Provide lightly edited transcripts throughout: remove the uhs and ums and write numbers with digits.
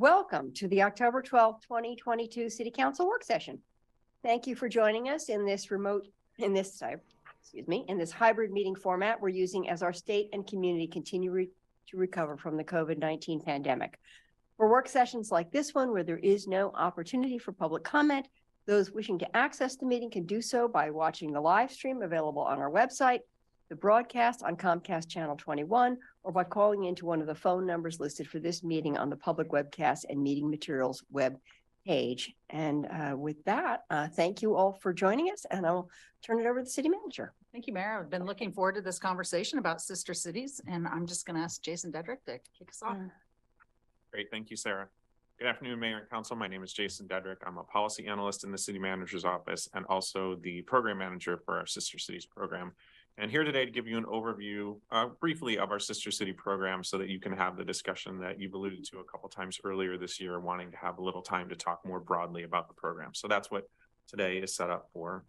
welcome to the October 12th, 2022 City Council work session. Thank you for joining us in this hybrid meeting format we're using as our state and community continue to recover from the COVID-19 pandemic. For work sessions like this one, where there is no opportunity for public comment, those wishing to access the meeting can do so by watching the live stream available on our website, the broadcast on Comcast Channel 21, or by calling into one of the phone numbers listed for this meeting on the public webcast and meeting materials web page. And with that, thank you all for joining us, and I'll turn it over to the city manager. Thank you, Mayor. I've been looking forward to this conversation about sister cities, and I'm just going to ask Jason Dedrick to kick us off. Great. Thank you, Sarah. Good afternoon, Mayor and Council. My name is Jason Dedrick. I'm a policy analyst in the city manager's office and also the program manager for our Sister Cities program. And here today to give you an overview briefly of our Sister City program so that you can have the discussion that you've alluded to a couple times earlier this year, wanting to have a little time to talk more broadly about the program. So that's what today is set up for.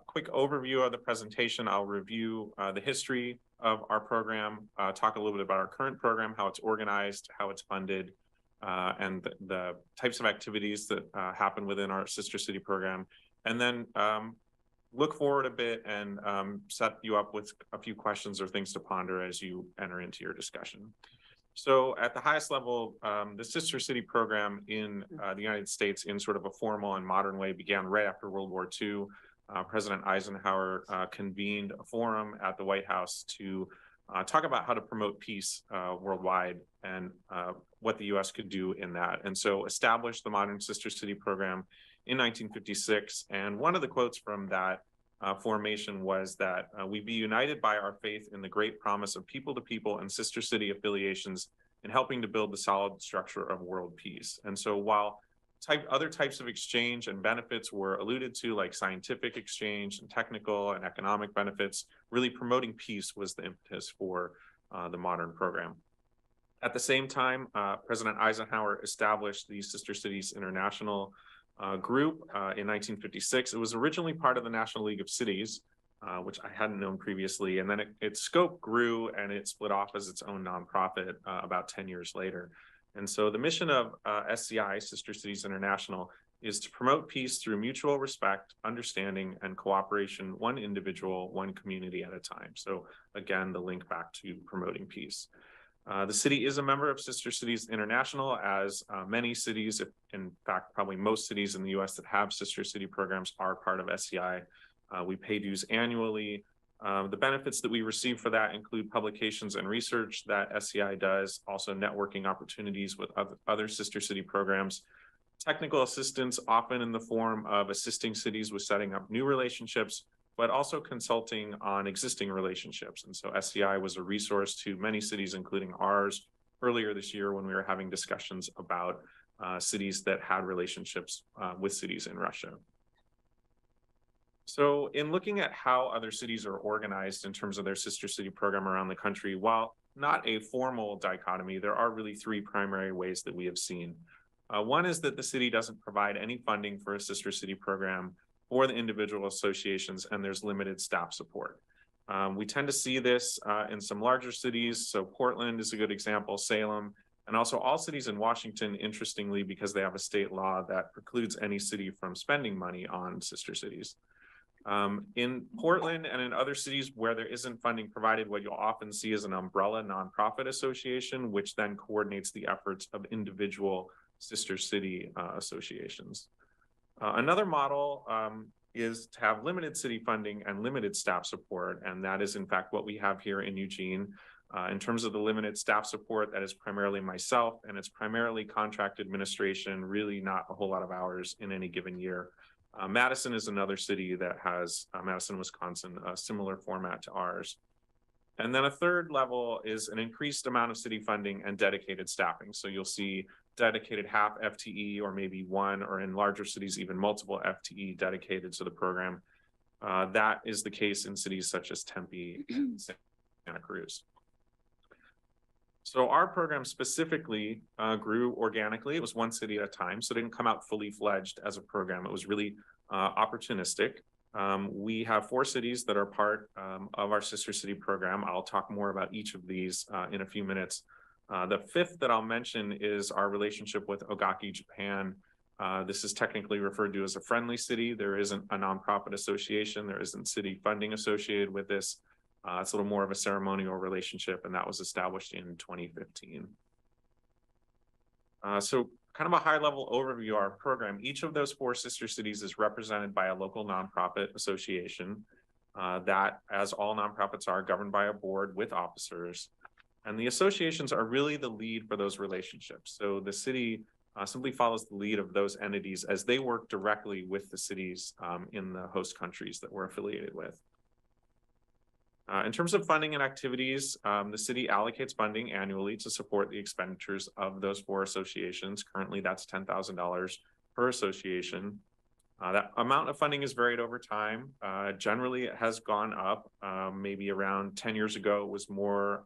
Quick overview of the presentation. I'll review the history of our program, talk a little bit about our current program, how it's organized, how it's funded, and the types of activities that happen within our Sister City program. And then look forward a bit and set you up with a few questions or things to ponder as you enter into your discussion. So at the highest level, the Sister City program in the United States in sort of a formal and modern way began right after World War II. President Eisenhower convened a forum at the White House to talk about how to promote peace worldwide and what the U.S. could do in that. And so established the modern Sister City program in 1956. And one of the quotes from that formation was that we be united by our faith in the great promise of people-to-people and sister city affiliations in helping to build the solid structure of world peace. And so while other types of exchange and benefits were alluded to, like scientific exchange and technical and economic benefits, really promoting peace was the impetus for the modern program. At the same time, President Eisenhower established the Sister Cities International group in 1956. It was originally part of the National League of Cities, which I hadn't known previously. And then its scope grew and it split off as its own nonprofit about 10 years later. And so the mission of SCI, Sister Cities International, is to promote peace through mutual respect, understanding, and cooperation, one individual, one community at a time. So again, the link back to promoting peace. The city is a member of Sister Cities International, as many cities, in fact, probably most cities in the U.S. that have Sister City programs are part of SCI. We pay dues annually. The benefits that we receive for that include publications and research that SCI does, also networking opportunities with other Sister City programs, technical assistance, often in the form of assisting cities with setting up new relationships, but also consulting on existing relationships. And so SCI was a resource to many cities, including ours, earlier this year when we were having discussions about cities that had relationships with cities in Russia. So in looking at how other cities are organized in terms of their Sister City program around the country, while not a formal dichotomy, there are really three primary ways that we have seen. One is that the city doesn't provide any funding for a Sister City program for the individual associations, and there's limited staff support. We tend to see this in some larger cities. So Portland is a good example, Salem, and also all cities in Washington, interestingly, because they have a state law that precludes any city from spending money on sister cities. In Portland and in other cities where there isn't funding provided, what you'll often see is an umbrella nonprofit association, which then coordinates the efforts of individual sister city associations. Another model is to have limited city funding and limited staff support, and that is in fact what we have here in Eugene. In terms of the limited staff support, that is primarily myself, and it's primarily contract administration, really not a whole lot of hours in any given year. Madison is another city that has, Madison, Wisconsin, a similar format to ours. And then a third level is an increased amount of city funding and dedicated staffing. So you'll see dedicated half FTE or maybe one, or in larger cities, even multiple FTE dedicated to the program. That is the case in cities such as Tempe and Santa Cruz. So our program specifically grew organically. It was one city at a time, so it didn't come out fully fledged as a program. It was really opportunistic. We have 4 cities that are part of our Sister City program. I'll talk more about each of these in a few minutes. The fifth that I'll mention is our relationship with Ogaki, Japan. This is technically referred to as a friendly city. There isn't a nonprofit association. There isn't city funding associated with this. It's a little more of a ceremonial relationship, and that was established in 2015. So kind of a high level overview of our program. Each of those 4 sister cities is represented by a local nonprofit association that, as all nonprofits are, governed by a board with officers. And the associations are really the lead for those relationships. So the city simply follows the lead of those entities as they work directly with the cities in the host countries that we're affiliated with. In terms of funding and activities, the city allocates funding annually to support the expenditures of those 4 associations. Currently, that's $10,000 per association. That amount of funding is varied over time. Generally, it has gone up. Maybe around 10 years ago, it was more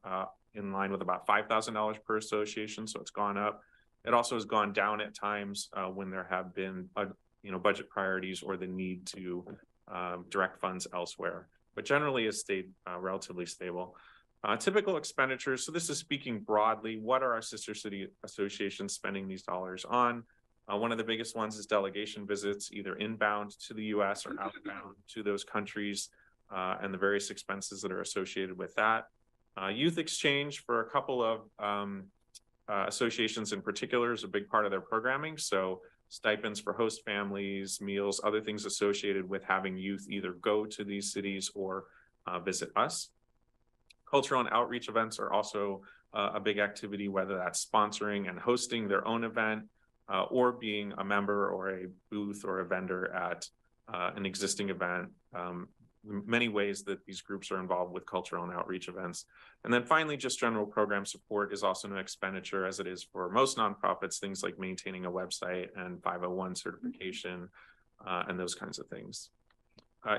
in line with about $5,000 per association, so it's gone up. It also has gone down at times when there have been budget priorities or the need to direct funds elsewhere. But generally has stayed relatively stable. Typical expenditures, so this is speaking broadly, what are our sister city associations spending these dollars on? One of the biggest ones is delegation visits, either inbound to the US or outbound to those countries, and the various expenses that are associated with that. Youth exchange for a couple of associations in particular is a big part of their programming. So stipends for host families, meals, other things associated with having youth either go to these cities or visit us. Cultural and outreach events are also a big activity, whether that's sponsoring and hosting their own event or being a member or a booth or a vendor at an existing event. Many ways that these groups are involved with cultural and outreach events. And then finally, just general program support is also an expenditure, as it is for most nonprofits, things like maintaining a website and 501 certification and those kinds of things.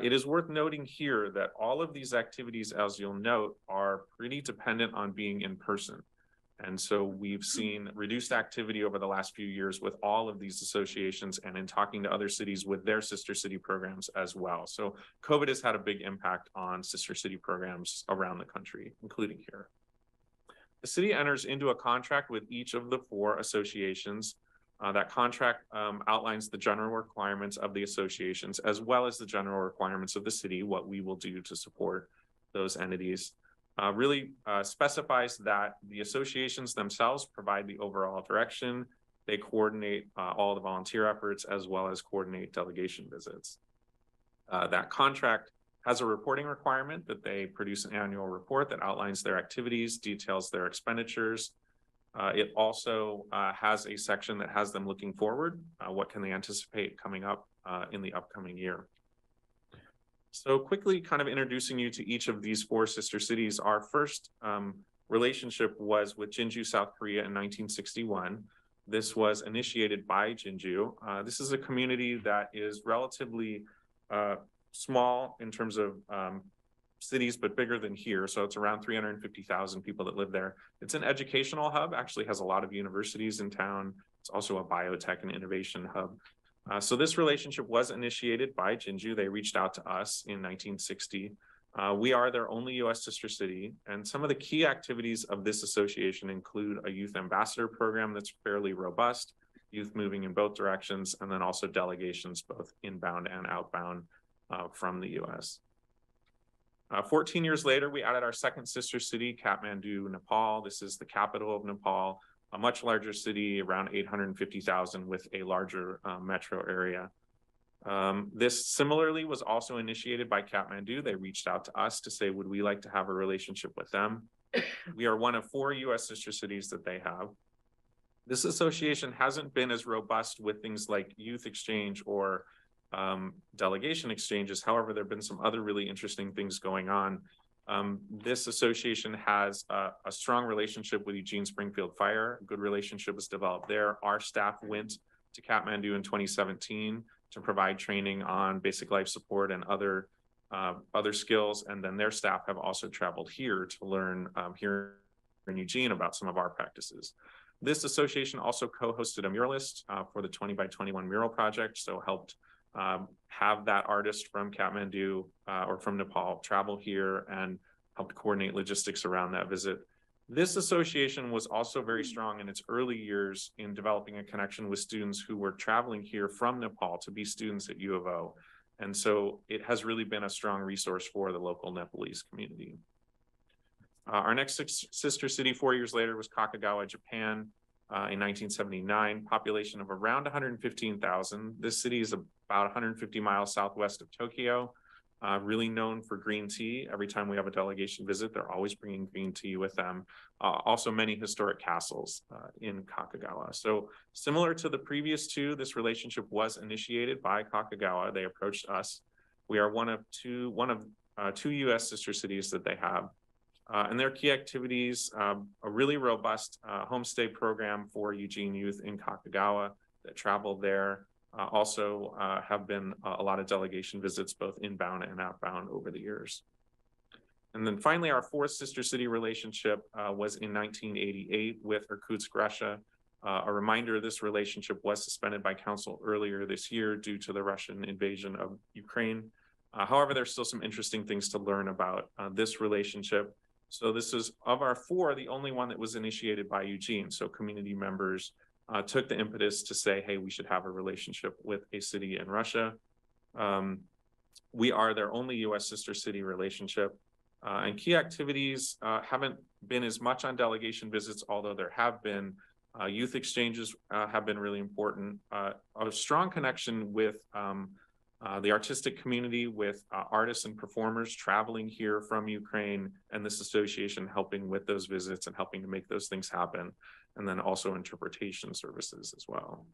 It is worth noting here that all of these activities, as you'll note, are pretty dependent on being in person. And so we've seen reduced activity over the last few years with all of these associations and in talking to other cities with their sister city programs as well. So COVID has had a big impact on sister city programs around the country, including here. The city enters into a contract with each of the 4 associations. That contract outlines the general requirements of the associations, as well as the general requirements of the city, what we will do to support those entities. Really specifies that the associations themselves provide the overall direction. They coordinate all the volunteer efforts as well as coordinate delegation visits. That contract has a reporting requirement that they produce an annual report that outlines their activities, details their expenditures. It also has a section that has them looking forward. What can they anticipate coming up in the upcoming year? So quickly kind of introducing you to each of these 4 sister cities. Our first relationship was with Jinju, South Korea in 1961. This was initiated by Jinju. This is a community that is relatively small in terms of cities, but bigger than here. So it's around 350,000 people that live there. It's an educational hub, actually has a lot of universities in town. It's also a biotech and innovation hub. So this relationship was initiated by Jinju. They reached out to us in 1960. We are their only U.S. sister city, and some of the key activities of this association include a youth ambassador program that's fairly robust, youth moving in both directions, and then also delegations both inbound and outbound from the U.S. 14 years later, we added our second sister city, Kathmandu, Nepal. This is the capital of Nepal, a much larger city, around 850,000 with a larger metro area. This similarly was also initiated by Kathmandu. They reached out to us to say, would we like to have a relationship with them? We are one of 4 U.S. sister cities that they have. This association hasn't been as robust with things like youth exchange or delegation exchanges. However, there have been some other really interesting things going on. This association has a strong relationship with Eugene Springfield Fire. A good relationship was developed there. Our staff went to Kathmandu in 2017 to provide training on basic life support and other skills. And then their staff have also traveled here to learn here in Eugene about some of our practices. This association also co-hosted a muralist for the 20 by 21 mural project. So helped have that artist from Kathmandu or from Nepal travel here and helped coordinate logistics around that visit. This association was also very strong in its early years in developing a connection with students who were traveling here from Nepal to be students at U of O. And so it has really been a strong resource for the local Nepalese community. Our next sister city 4 years later was Kakagawa, Japan. In 1979, population of around 115,000. This city is about 150 miles southwest of Tokyo, really known for green tea. Every time we have a delegation visit, they're always bringing green tea with them. Also many historic castles in Kakagawa. So similar to the previous two, this relationship was initiated by Kakagawa. They approached us. We are one of two U.S. sister cities that they have. And their key activities, a really robust homestay program for Eugene youth in Kakagawa that traveled there. Also have been a lot of delegation visits, both inbound and outbound over the years. And then finally, our fourth sister city relationship was in 1988 with Irkutsk, Russia. A reminder, this relationship was suspended by council earlier this year due to the Russian invasion of Ukraine. However, there's still some interesting things to learn about this relationship. So this is, of our four, the only one that was initiated by Eugene. So community members took the impetus to say, hey, we should have a relationship with a city in Russia. We are their only U.S. sister city relationship. And key activities haven't been as much on delegation visits, although there have been. Youth exchanges have been really important. A strong connection with the artistic community, with artists and performers traveling here from Ukraine, and this association helping with those visits and helping to make those things happen, and then also interpretation services as well.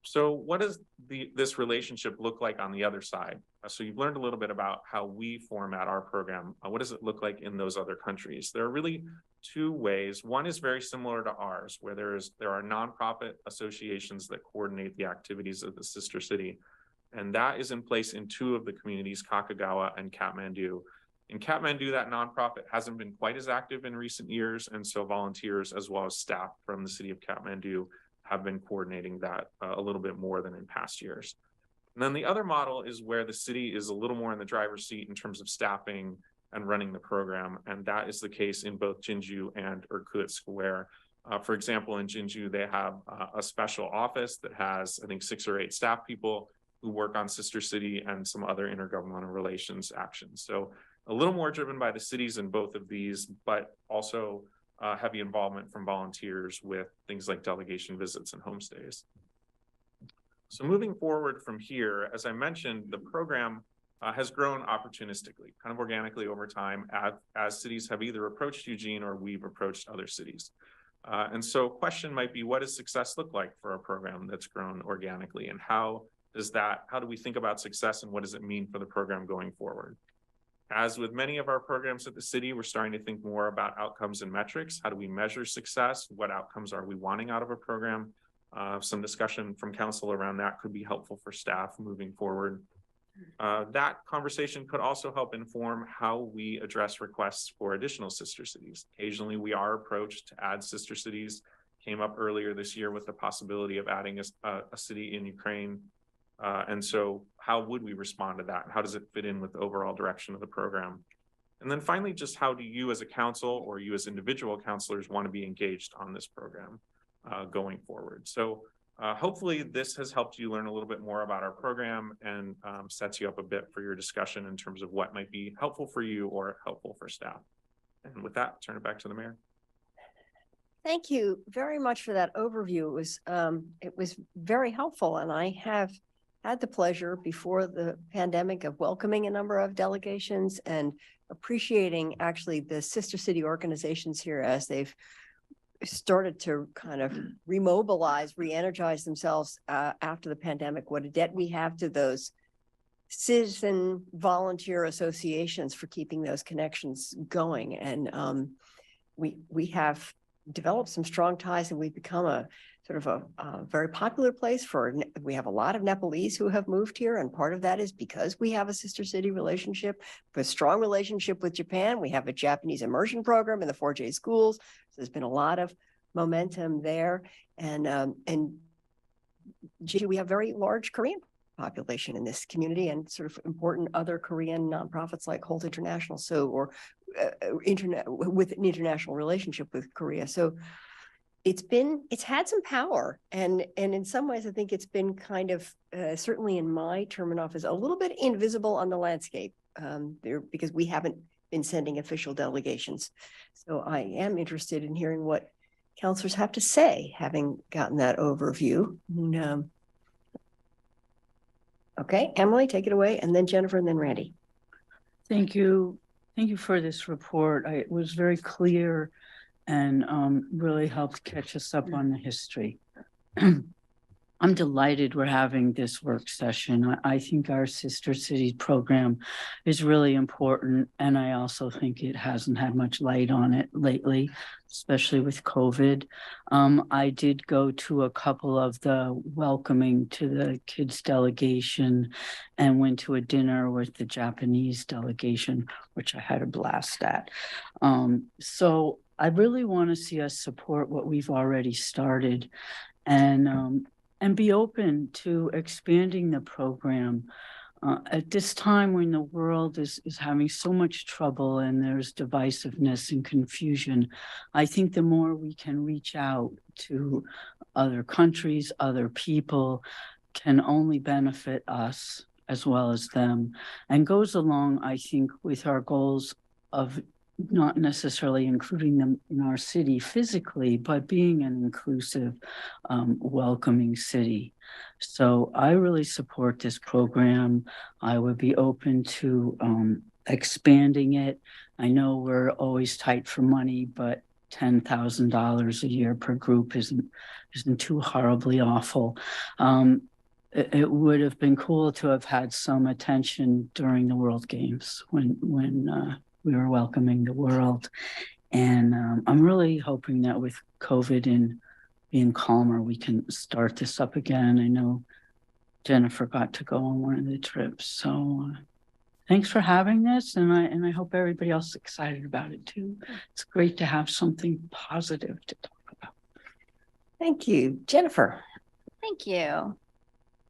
So what does this relationship look like on the other side? So you've learned a little bit about how we format our program. What does it look like in those other countries? There are really two ways. One is very similar to ours, where there are nonprofit associations that coordinate the activities of the sister city. And that is in place in two of the communities, Kakagawa and Kathmandu. In Kathmandu, that nonprofit hasn't been quite as active in recent years. And so volunteers, as well as staff from the city of Kathmandu, have been coordinating that a little bit more than in past years. And then the other model is where the city is a little more in the driver's seat in terms of staffing and running the program. And that is the case in both Jinju and Irkutsk, where, for example, in Jinju, they have a special office that has, I think, 6 or 8 staff people who work on sister city and some other intergovernmental relations actions. So a little more driven by the cities in both of these, but also heavy involvement from volunteers with things like delegation visits and homestays. So moving forward from here, as I mentioned, the program has grown opportunistically, kind of organically over time as cities have either approached Eugene or we've approached other cities. And so question might be, what does success look like for a program that's grown organically, and how do we think about success, and what does it mean for the program going forward? As with many of our programs at the city, we're starting to think more about outcomes and metrics. How do we measure success? What outcomes are we wanting out of a program? Some discussion from council around that could be helpful for staff moving forward. That conversation could also help inform how we address requests for additional sister cities. Occasionally, we are approached to add sister cities. Came up earlier this year with the possibility of adding a city in Ukraine. And so how would we respond to that? How does it fit in with the overall direction of the program? And then finally, just how do you as a council or you as individual counselors want to be engaged on this program going forward? So hopefully this has helped you learn a little bit more about our program and sets you up a bit for your discussion in terms of what might be helpful for you or helpful for staff. And with that, turn it back to the mayor. Thank you very much for that overview. It was very helpful, and I have had the pleasure before the pandemic of welcoming a number of delegations and appreciating actually the sister city organizations here as they've started to kind of remobilize, re-energize themselves after the pandemic. What a debt we have to those citizen volunteer associations for keeping those connections going. And we have developed some strong ties, and we've become a sort of a very popular place we have a lot of Nepalese who have moved here. And part of that is because we have a sister city relationship, a strong relationship with Japan. We have a Japanese immersion program in the 4J schools. So there's been a lot of momentum there. And we have very large Korean population in this community, and sort of important other Korean nonprofits like Holt International. So, or with an international relationship with Korea. So it's had some power, and in some ways, I think it's been kind of certainly in my term in office a little bit invisible on the landscape there, because we haven't been sending official delegations. So I am interested in hearing what councilors have to say, having gotten that overview. And, okay, Emily, take it away, and then Jennifer, and then Randy. Thank you. Thank you for this report. It was very clear and really helped catch us up on the history. I'm delighted we're having this work session. I think our Sister Cities program is really important, and I also think it hasn't had much light on it lately, especially with COVID. I did go to a couple of the welcoming to the kids delegation and went to a dinner with the Japanese delegation, which I had a blast at. So I really want to see us support what we've already started and be open to expanding the program. At this time when the world is having so much trouble and there's divisiveness and confusion, I think the more we can reach out to other countries, other people, can only benefit us as well as them, and goes along, I think, with our goals of not necessarily including them in our city physically, but being an inclusive, welcoming city. So I really support this program. I would be open to expanding it. I know we're always tight for money, but $10,000 a year per group isn't too horribly awful. It would have been cool to have had some attention during the World Games when we were welcoming the world. And I'm really hoping that with COVID and being calmer, we can start this up again. I know Jennifer got to go on one of the trips. So thanks for having this. And I hope everybody else is excited about it too. It's great to have something positive to talk about. Thank you. Jennifer. Thank you.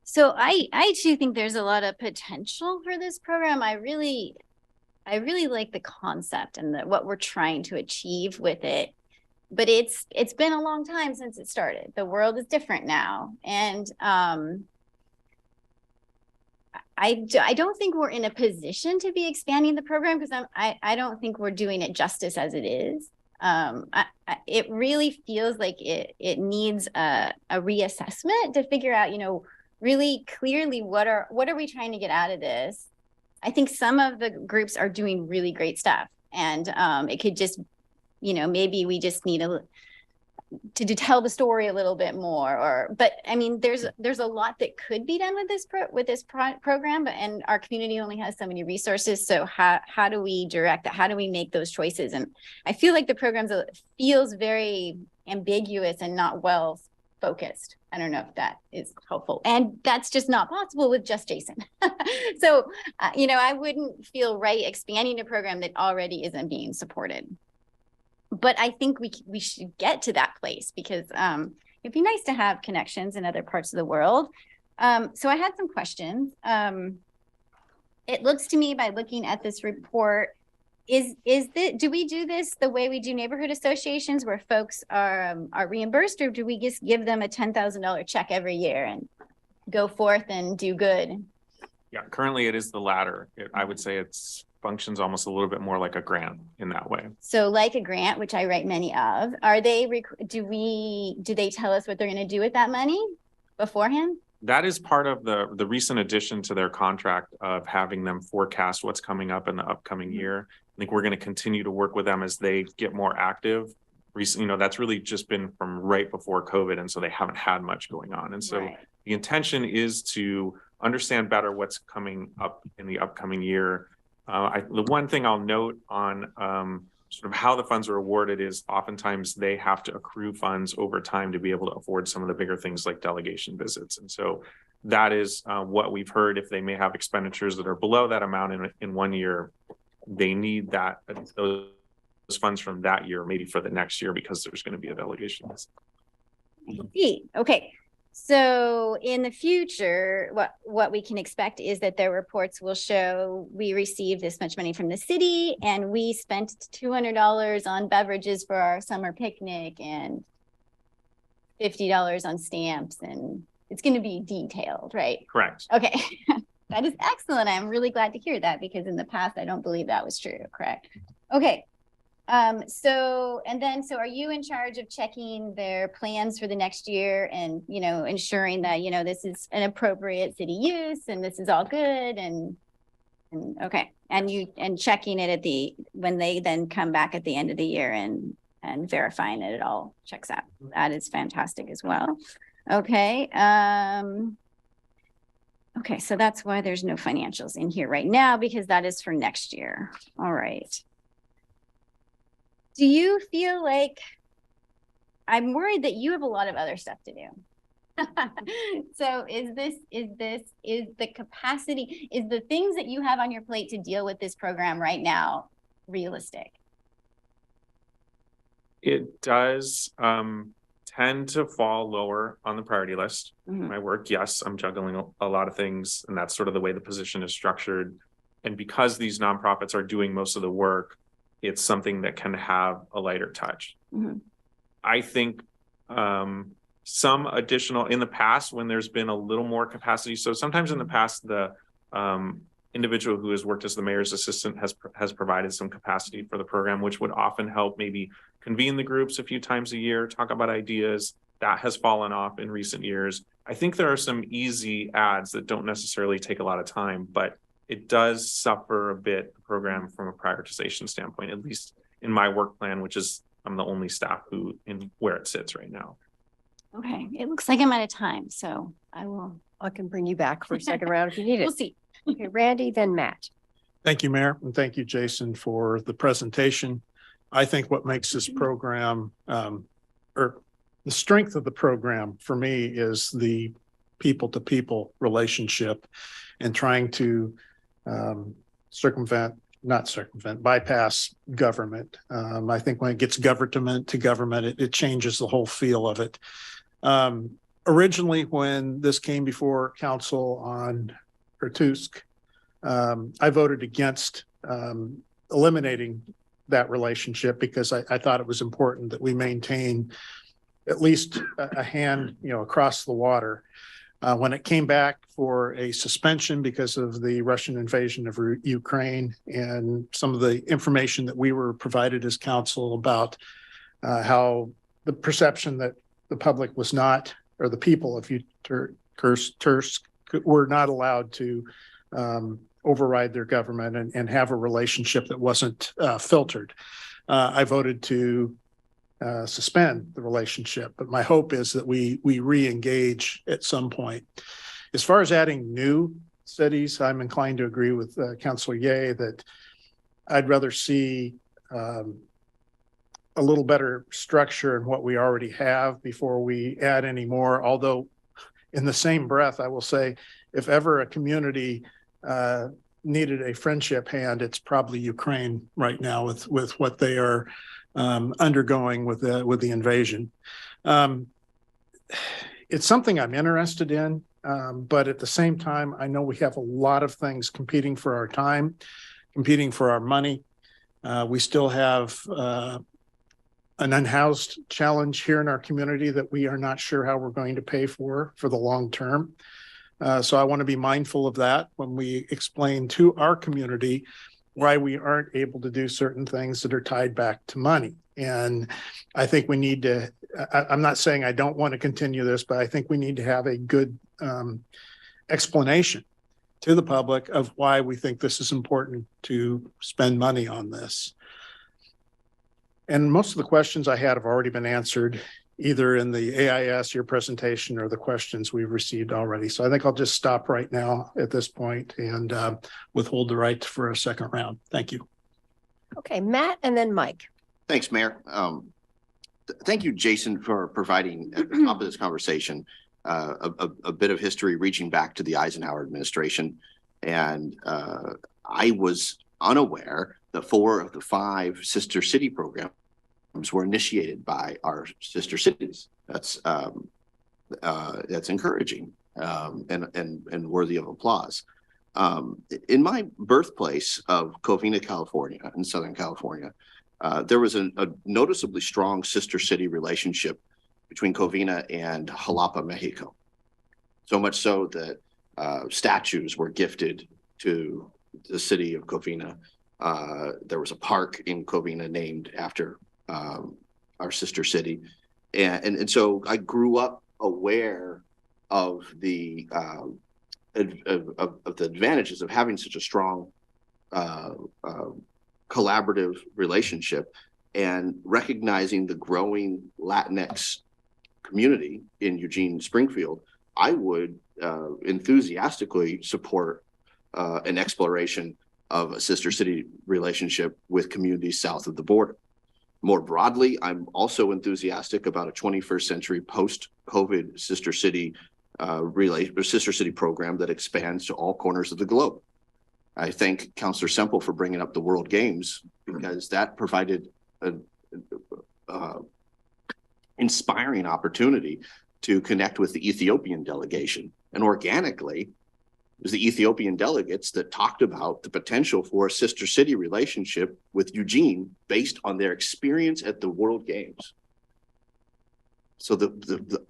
So I too think there's a lot of potential for this program. I really like the concept and what we're trying to achieve with it, but it's been a long time since it started. The world is different now, and I don't think we're in a position to be expanding the program, because I don't think we're doing it justice as it is. It really feels like it needs a reassessment to figure out, really clearly what are we trying to get out of this. I think some of the groups are doing really great stuff, and it could just, maybe we just need to tell the story a little bit more. But I mean, there's a lot that could be done with this program, and our community only has so many resources. So how do we direct that? How do we make those choices? And I feel like the program feels very ambiguous and not well focused. I don't know if that is helpful. And that's just not possible with just Jason. So, I wouldn't feel right expanding a program that already isn't being supported. But I think we should get to that place, because it'd be nice to have connections in other parts of the world. So I had some questions. It looks to me, by looking at this report, do we do this the way we do neighborhood associations, where folks are reimbursed, or do we just give them a $10,000 check every year and go forth and do good? Yeah, currently it is the latter. I would say it's functions almost a little bit more like a grant in that way. So like a grant, which I write many of, do they tell us what they're going to do with that money beforehand? That is part of the recent addition to their contract of having them forecast what's coming up in the upcoming year. I think we're going to continue to work with them as they get more active. Recently, that's really just been from right before COVID, and so they haven't had much going on. And so the intention is to understand better what's coming up in the upcoming year. The one thing I'll note on sort of how the funds are awarded is oftentimes they have to accrue funds over time to be able to afford some of the bigger things like delegation visits. And so that is what we've heard. If they may have expenditures that are below that amount in one year, they need those funds from that year, maybe for the next year, because there's going to be a delegation visit. Okay. So in the future, what we can expect is that their reports will show we received this much money from the city and we spent $200 on beverages for our summer picnic and $50 on stamps, and it's going to be detailed, right? Correct. Okay. That is excellent. I'm really glad to hear that because in the past, I don't believe that was true. Correct. Okay. So are you in charge of checking their plans for the next year and, ensuring that, this is an appropriate city use and this is all good and okay. And checking it when they then come back at the end of the year and verifying that it all checks out. That is fantastic as well. Okay. Okay. So that's why there's no financials in here right now, because that is for next year. All right. Do you feel like, I'm worried that you have a lot of other stuff to do. So is the capacity, is the things that you have on your plate to deal with this program right now realistic? It does tend to fall lower on the priority list. Mhm. My work, yes, I'm juggling a lot of things, and that's sort of the way the position is structured. And because these nonprofits are doing most of the work, it's something that can have a lighter touch. Mhm. I think some additional in the past when there's been a little more capacity. So sometimes in the past, the individual who has worked as the mayor's assistant has provided some capacity for the program, which would often help maybe convene the groups a few times a year, talk about ideas. That has fallen off in recent years. I think there are some easy ads that don't necessarily take a lot of time, but it does suffer a bit, the program, from a prioritization standpoint, at least in my work plan, which is I'm the only staff who in where it sits right now. Okay. It looks like I'm out of time, so I can bring you back for a second round if you need it. we'll see. Okay, Randy, then Matt. Thank you, Mayor, and thank you, Jason, for the presentation. I think what makes this program, or the strength of the program for me is the people-to-people relationship and trying to bypass government. I think when it gets government to government, it changes the whole feel of it. Originally, when this came before council on Ertusk, I voted against eliminating that relationship because I thought it was important that we maintain at least a hand, across the water. When it came back for a suspension because of the Russian invasion of Ukraine and some of the information that we were provided as council about how the perception that the public was not, or the people of Tursk were not allowed to override their government and have a relationship that wasn't filtered. I voted to suspend the relationship, but my hope is that we re-engage at some point. As far as adding new cities, I'm inclined to agree with Councilor Ye that I'd rather see a little better structure in what we already have before we add any more. Although in the same breath, I will say, if ever a community needed a friendship hand, it's probably Ukraine right now with what they are undergoing with the invasion. It's something I'm interested in, but at the same time, I know we have a lot of things competing for our time, competing for our money. We still have an unhoused challenge here in our community that we are not sure how we're going to pay for the long term. So I want to be mindful of that when we explain to our community why we aren't able to do certain things that are tied back to money. And I think we need to, I'm not saying I don't want to continue this, but I think we need to have a good explanation to the public of why we think this is important to spend money on this. And most of the questions I had have already been answered, either in the AIS, your presentation, or the questions we've received already. So I think I'll just stop right now at this point and withhold the right for a second round. Thank you. Okay, Matt and then Mike. Thanks, Mayor. Thank you, Jason, for providing at the top of this conversation a bit of history reaching back to the Eisenhower administration. And I was unaware that 4 of the 5 sister city programs were initiated by our sister cities. That's that's encouraging and worthy of applause. In my birthplace of Covina, California, in Southern California, there was a noticeably strong sister city relationship between Covina and Jalapa, Mexico. So much so that statues were gifted to the city of Covina. There was a park in Covina named after our sister city. And so I grew up aware of the advantages of having such a strong collaborative relationship, and recognizing the growing Latinx community in Eugene, Springfield. I would enthusiastically support an exploration of a sister city relationship with communities south of the border. More broadly, I'm also enthusiastic about a 21st century post-COVID sister city program that expands to all corners of the globe. I thank Councillor Semple for bringing up the World Games, because that provided an inspiring opportunity to connect with the Ethiopian delegation. And organically, it was the Ethiopian delegates that talked about the potential for a sister city relationship with Eugene based on their experience at the World Games. So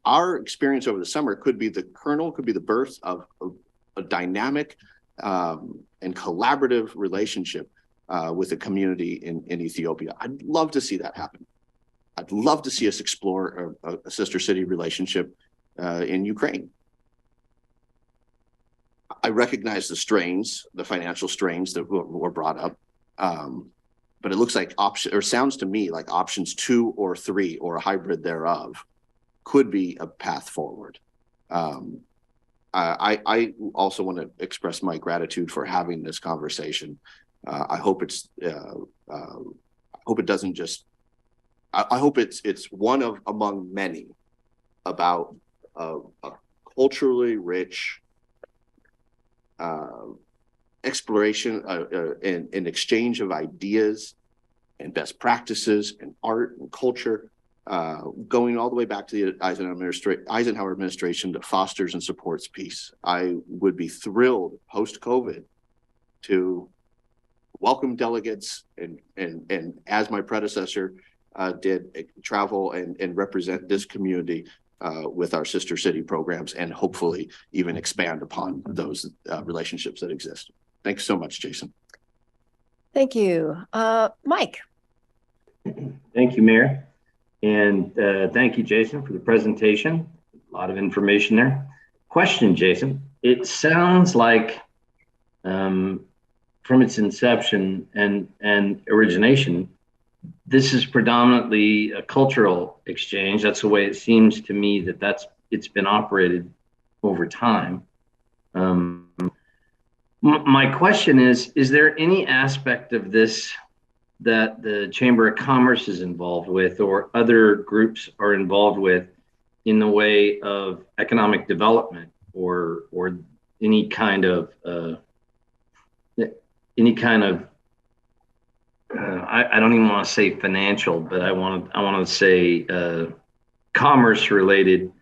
our experience over the summer could be the kernel, could be the birth of a dynamic and collaborative relationship with a community in Ethiopia. I'd love to see that happen. I'd love to see us explore a sister city relationship in Ukraine. I recognize the strains, the financial strains that were brought up, but it looks like sounds to me like options 2 or 3 or a hybrid thereof could be a path forward. I also want to express my gratitude for having this conversation. I hope it's I hope it's one of among many about a culturally rich exploration and exchange of ideas and best practices and art and culture, going all the way back to the Eisenhower administration that fosters and supports peace. I would be thrilled post-COVID to welcome delegates and as my predecessor did, travel and represent this community with our sister city programs, and hopefully even expand upon those relationships that exist. Thanks so much, Jason. Thank you. Mike. Thank you, Mayor. And thank you, Jason, for the presentation. A lot of information there. Question, Jason. It sounds like from its inception and origination, this is predominantly a cultural exchange. That's the way it seems to me that it's been operated over time. My question is there any aspect of this that the Chamber of Commerce is involved with or other groups are involved with in the way of economic development or any kind of I don't even want to say financial, but I want to say commerce related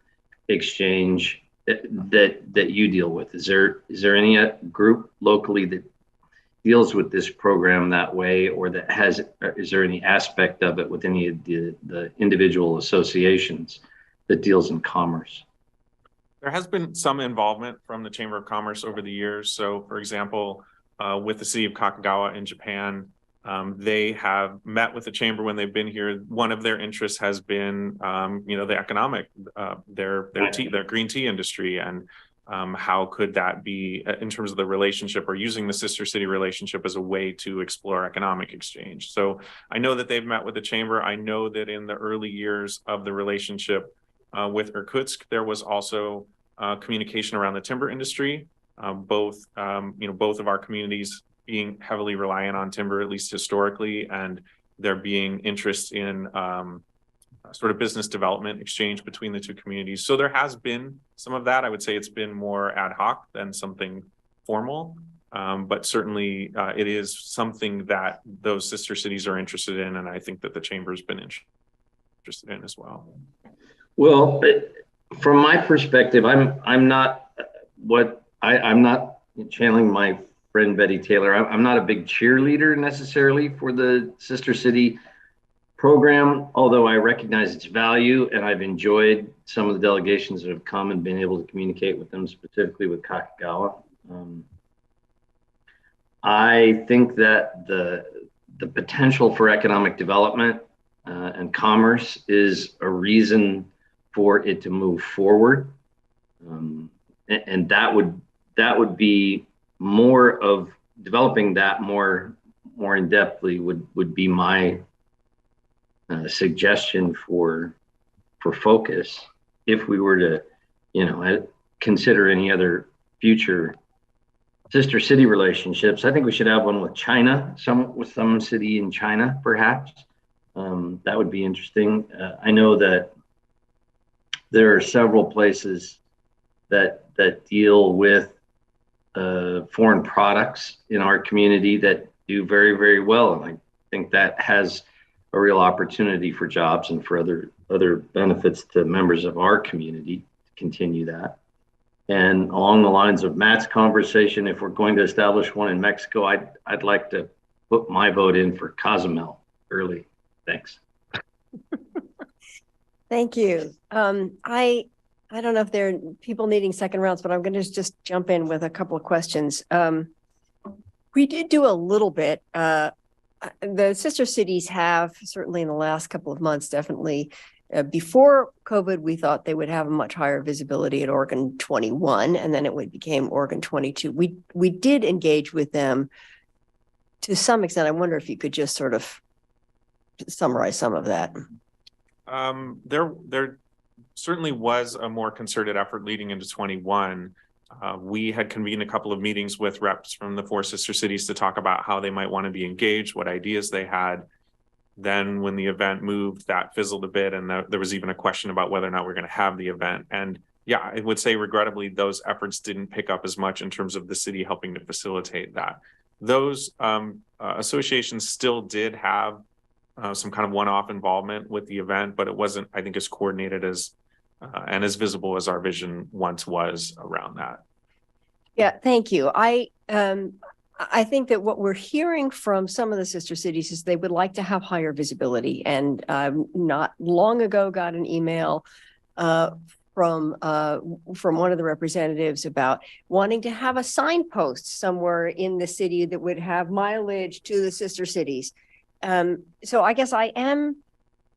exchange that you deal with? Is there any group locally that deals with this program that way, or is there any aspect of it with any of the individual associations that deals in commerce? There has been some involvement from the Chamber of Commerce over the years. So, for example, with the city of Kakagawa in Japan, they have met with the chamber when they've been here. One of their interests has been, the economic, their green tea industry, and how could that be in terms of the relationship, or using the sister city relationship as a way to explore economic exchange. So I know that they've met with the chamber. I know that in the early years of the relationship with Irkutsk, there was also communication around the timber industry. Both of our communities being heavily reliant on timber, at least historically, and there being interest in sort of business development exchange between the two communities. So there has been some of that. I would say it's been more ad hoc than something formal, but certainly it is something that those sister cities are interested in, and I think that the chamber's been interested in as well. Well, from my perspective, I'm not I'm not channeling my friend Betty Taylor. I'm not a big cheerleader necessarily for the Sister City program, although I recognize its value, and I've enjoyed some of the delegations that have come and been able to communicate with them, specifically with Kakagawa. I think that the potential for economic development and commerce is a reason for it to move forward, and that would be more of developing that more in depthly would be my suggestion for focus if we were to consider any other future sister city relationships. I think we should have one with China, with some city in China perhaps. That would be interesting. I know that there are several places that deal with foreign products in our community that do very, very well. And I think that has a real opportunity for jobs and for other benefits to members of our community to continue that. And along the lines of Matt's conversation, if we're going to establish one in Mexico, I'd like to put my vote in for Cozumel early. Thanks. Thank you. I don't know if there are people needing second rounds, but I'm going to just jump in with a couple of questions. We did do a little bit. The sister cities have, certainly in the last couple of months, definitely before COVID, we thought they would have a much higher visibility at Oregon 21, and then it became Oregon 22. We did engage with them to some extent. I wonder if you could just sort of summarize some of that. There certainly was a more concerted effort leading into 21. We had convened a couple of meetings with reps from the 4 sister cities to talk about how they might want to be engaged, what ideas they had. Then when the event moved, that fizzled a bit, and there was even a question about whether or not we're going to have the event. And yeah, I would say regrettably, those efforts didn't pick up as much in terms of the city helping to facilitate that. Those associations still did have some kind of one-off involvement with the event, but it wasn't, I think, as coordinated as and as visible as our vision once was around that. Yeah, thank you. I think that what we're hearing from some of the sister cities is they would like to have higher visibility. And not long ago got an email from one of the representatives about wanting to have a signpost somewhere in the city that would have mileage to the sister cities. So I guess I am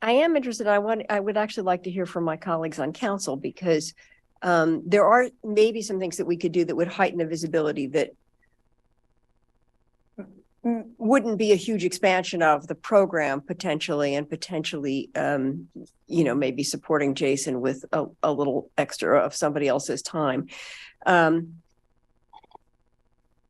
interested. I would actually like to hear from my colleagues on council, because there are maybe some things that we could do that would heighten the visibility that wouldn't be a huge expansion of the program potentially, and potentially, maybe supporting Jason with a little extra of somebody else's time. And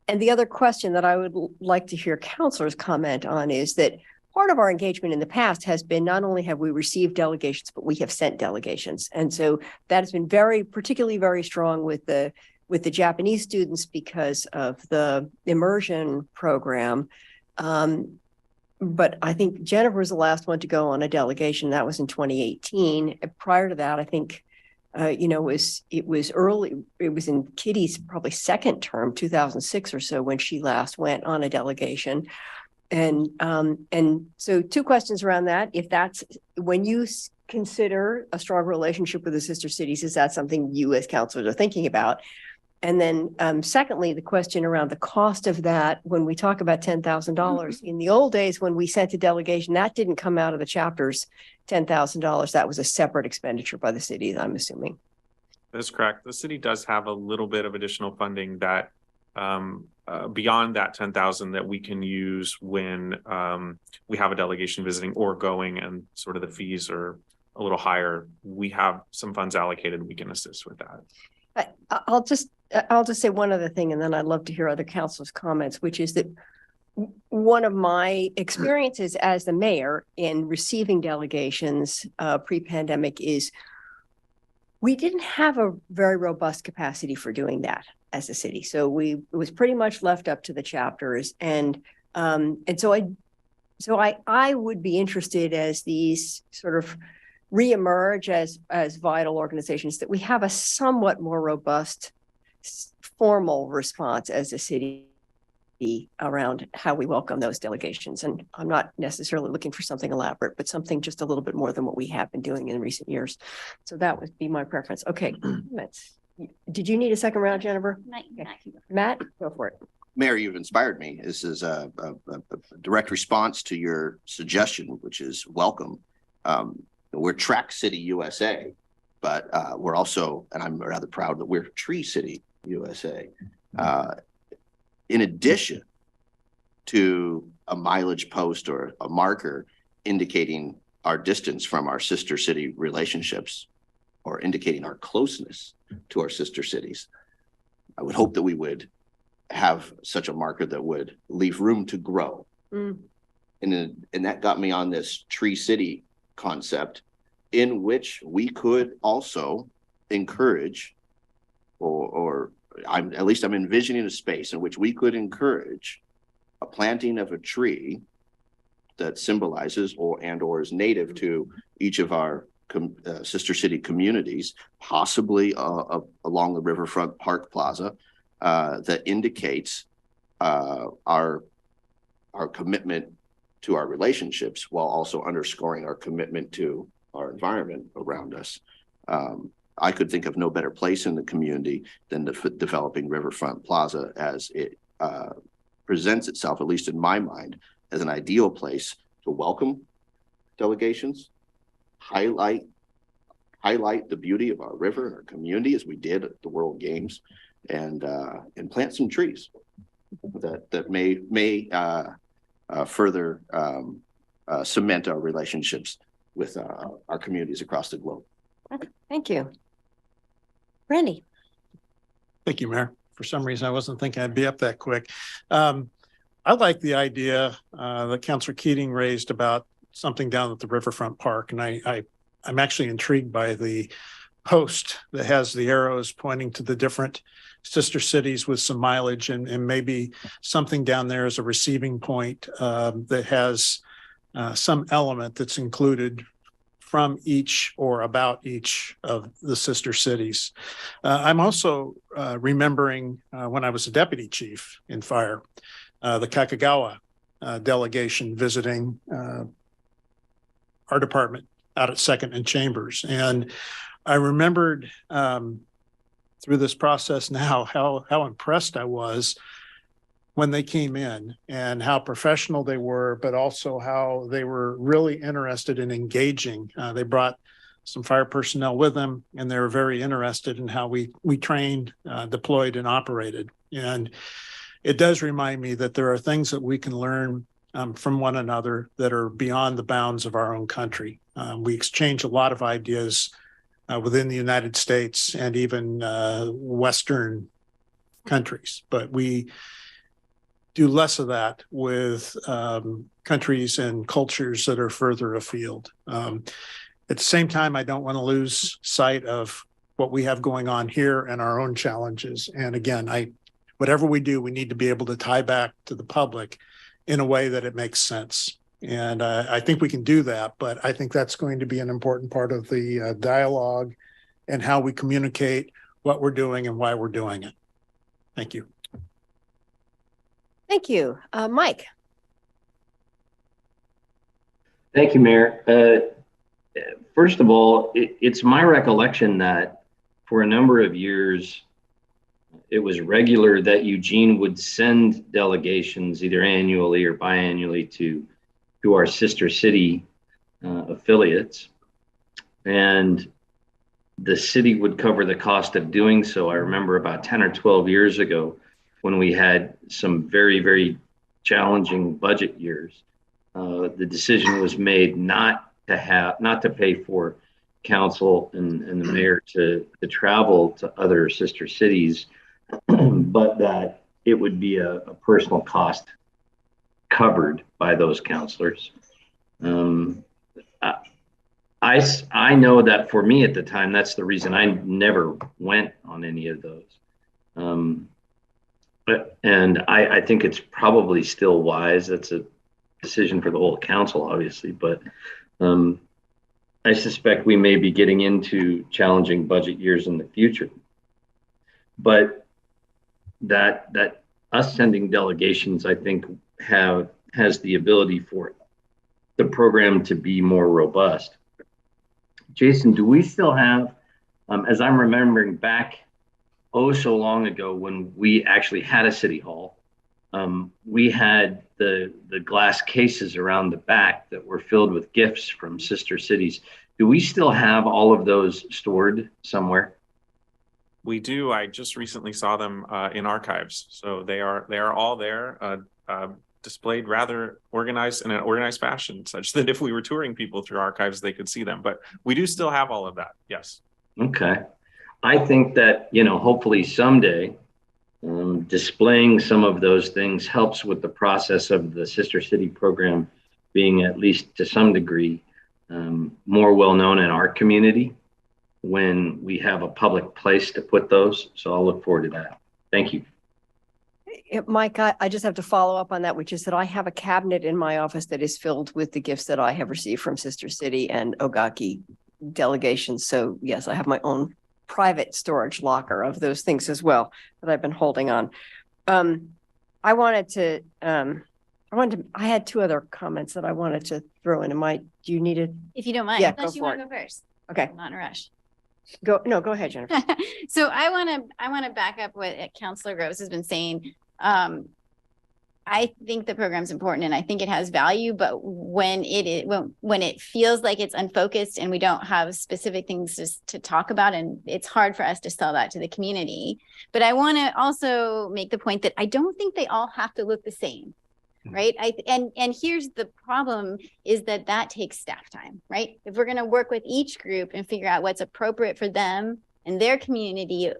the other question that I would like to hear counselors comment on is that part of our engagement in the past has been not only have we received delegations, but we have sent delegations. And so that has been particularly very strong with the Japanese students because of the immersion program. But I think Jennifer was the last one to go on a delegation. That was in 2018. Prior to that, I think, it was early. It was in Kitty's probably second term, 2006 or so, when she last went on a delegation. And so 2 questions around that. If that's, when you consider a strong relationship with the sister cities, is that something you as counselors are thinking about? And then secondly, the question around the cost of that, when we talk about $10,000, in the old days, when we sent a delegation, that didn't come out of the chapter's $10,000. That was a separate expenditure by the city, I'm assuming. That's correct. The city does have a little bit of additional funding that beyond that 10,000 that we can use when we have a delegation visiting or going, and sort of the fees are a little higher. We have some funds allocated. We can assist with that. I'll just say one other thing, and then I'd love to hear other councilors' comments, which is that one of my experiences as the mayor in receiving delegations pre-pandemic is we didn't have a very robust capacity for doing that as a city. So it was pretty much left up to the chapters. And so I would be interested, as these sort of reemerge as vital organizations, that we have a somewhat more robust formal response as a city around how we welcome those delegations. And I'm not necessarily looking for something elaborate, but something just a little bit more than what we have been doing in recent years. So that would be my preference. Okay, did you need a second round, Jennifer? Matt, go for it. Mayor, you've inspired me. This is a direct response to your suggestion, which is welcome. We're Track City USA, but we're also, and I'm rather proud that we're Tree City USA. In addition to a mileage post or a marker indicating our distance from our sister city relationships or indicating our closeness to our sister cities, I would hope that we would have such a marker that would leave room to grow. And that got me on this Tree City concept, in which we could also encourage, or I'm envisioning a space in which we could encourage a planting of a tree that symbolizes or is native to each of our sister city communities, possibly along the Riverfront Park Plaza, that indicates our commitment to our relationships, while also underscoring our commitment to our environment around us. I could think of no better place in the community than the developing Riverfront Plaza, as it presents itself, at least in my mind, as an ideal place to welcome delegations, highlight the beauty of our river and our community, as we did at the World Games, and plant some trees that may further cement our relationships with our communities across the globe. Okay, thank you. Randy. Thank you, Mayor. For some reason, I wasn't thinking I'd be up that quick. I like the idea that Councilor Keating raised about something down at the Riverfront Park, and I'm actually intrigued by the post that has the arrows pointing to the different sister cities with some mileage, and maybe something down there as a receiving point that has some element that's included from each or about each of the sister cities. I'm also remembering when I was a deputy chief in fire, the Kakagawa delegation visiting our department out at 2nd and Chambers. And I remembered through this process now how impressed I was when they came in, and how professional they were, but also how they were really interested in engaging. They brought some fire personnel with them, and they were very interested in how we trained, deployed, and operated. And it does remind me that there are things that we can learn from one another that are beyond the bounds of our own country. We exchange a lot of ideas within the United States and even Western countries, but we do less of that with countries and cultures that are further afield. At the same time, I don't want to lose sight of what we have going on here and our own challenges. And again, whatever we do, we need to be able to tie back to the public in a way that it makes sense. And I think we can do that, but I think that's going to be an important part of the dialogue and how we communicate what we're doing and why we're doing it. Thank you. Thank you. Mike. Thank you, Mayor. First of all, it's my recollection that for a number of years, it was regular that Eugene would send delegations either annually or biannually to our sister city affiliates, and the city would cover the cost of doing so. I remember about 10 or 12 years ago, when we had some very, very challenging budget years, the decision was made not to pay for council and the mayor to travel to other sister cities, but that it would be a personal cost covered by those counselors. I know that for me at the time, that's the reason I never went on any of those. And I think it's probably still wise. That's a decision for the whole council, obviously, but I suspect we may be getting into challenging budget years in the future. But that us sending delegations, I think, has the ability for the program to be more robust. Jason, do we still have, as I'm remembering back so long ago when we actually had a city hall, we had the glass cases around the back that were filled with gifts from sister cities. Do we still have all of those stored somewhere? We do. I just recently saw them in archives. So they are all there, displayed rather organized in an organized fashion, such that if we were touring people through archives, they could see them. But we do still have all of that. Yes. Okay. I think that, hopefully someday displaying some of those things helps with the process of the Sister City program being, at least to some degree, more well known in our community when we have a public place to put those. So I'll look forward to that. Thank you. Mike, I just have to follow up on that, which is that I have a cabinet in my office that is filled with the gifts that I have received from Sister City and Ogaaki delegations. So yes, I have my own private storage locker of those things as well that I've been holding on. I had two other comments that I wanted to throw in. Do you need it? If you don't mind, Yeah, unless go you for want to it. go first. Okay, I'm not in a rush. go ahead, Jennifer. So I want to back up what Councilor Groves has been saying. I think the program's important and I think it has value, but when it feels like it's unfocused and we don't have specific things to talk about, and it's hard for us to sell that to the community. But I want to also make the point that I don't think they all have to look the same. Right. And here's the problem is that takes staff time, right? If we're going to work with each group and figure out what's appropriate for them and their community,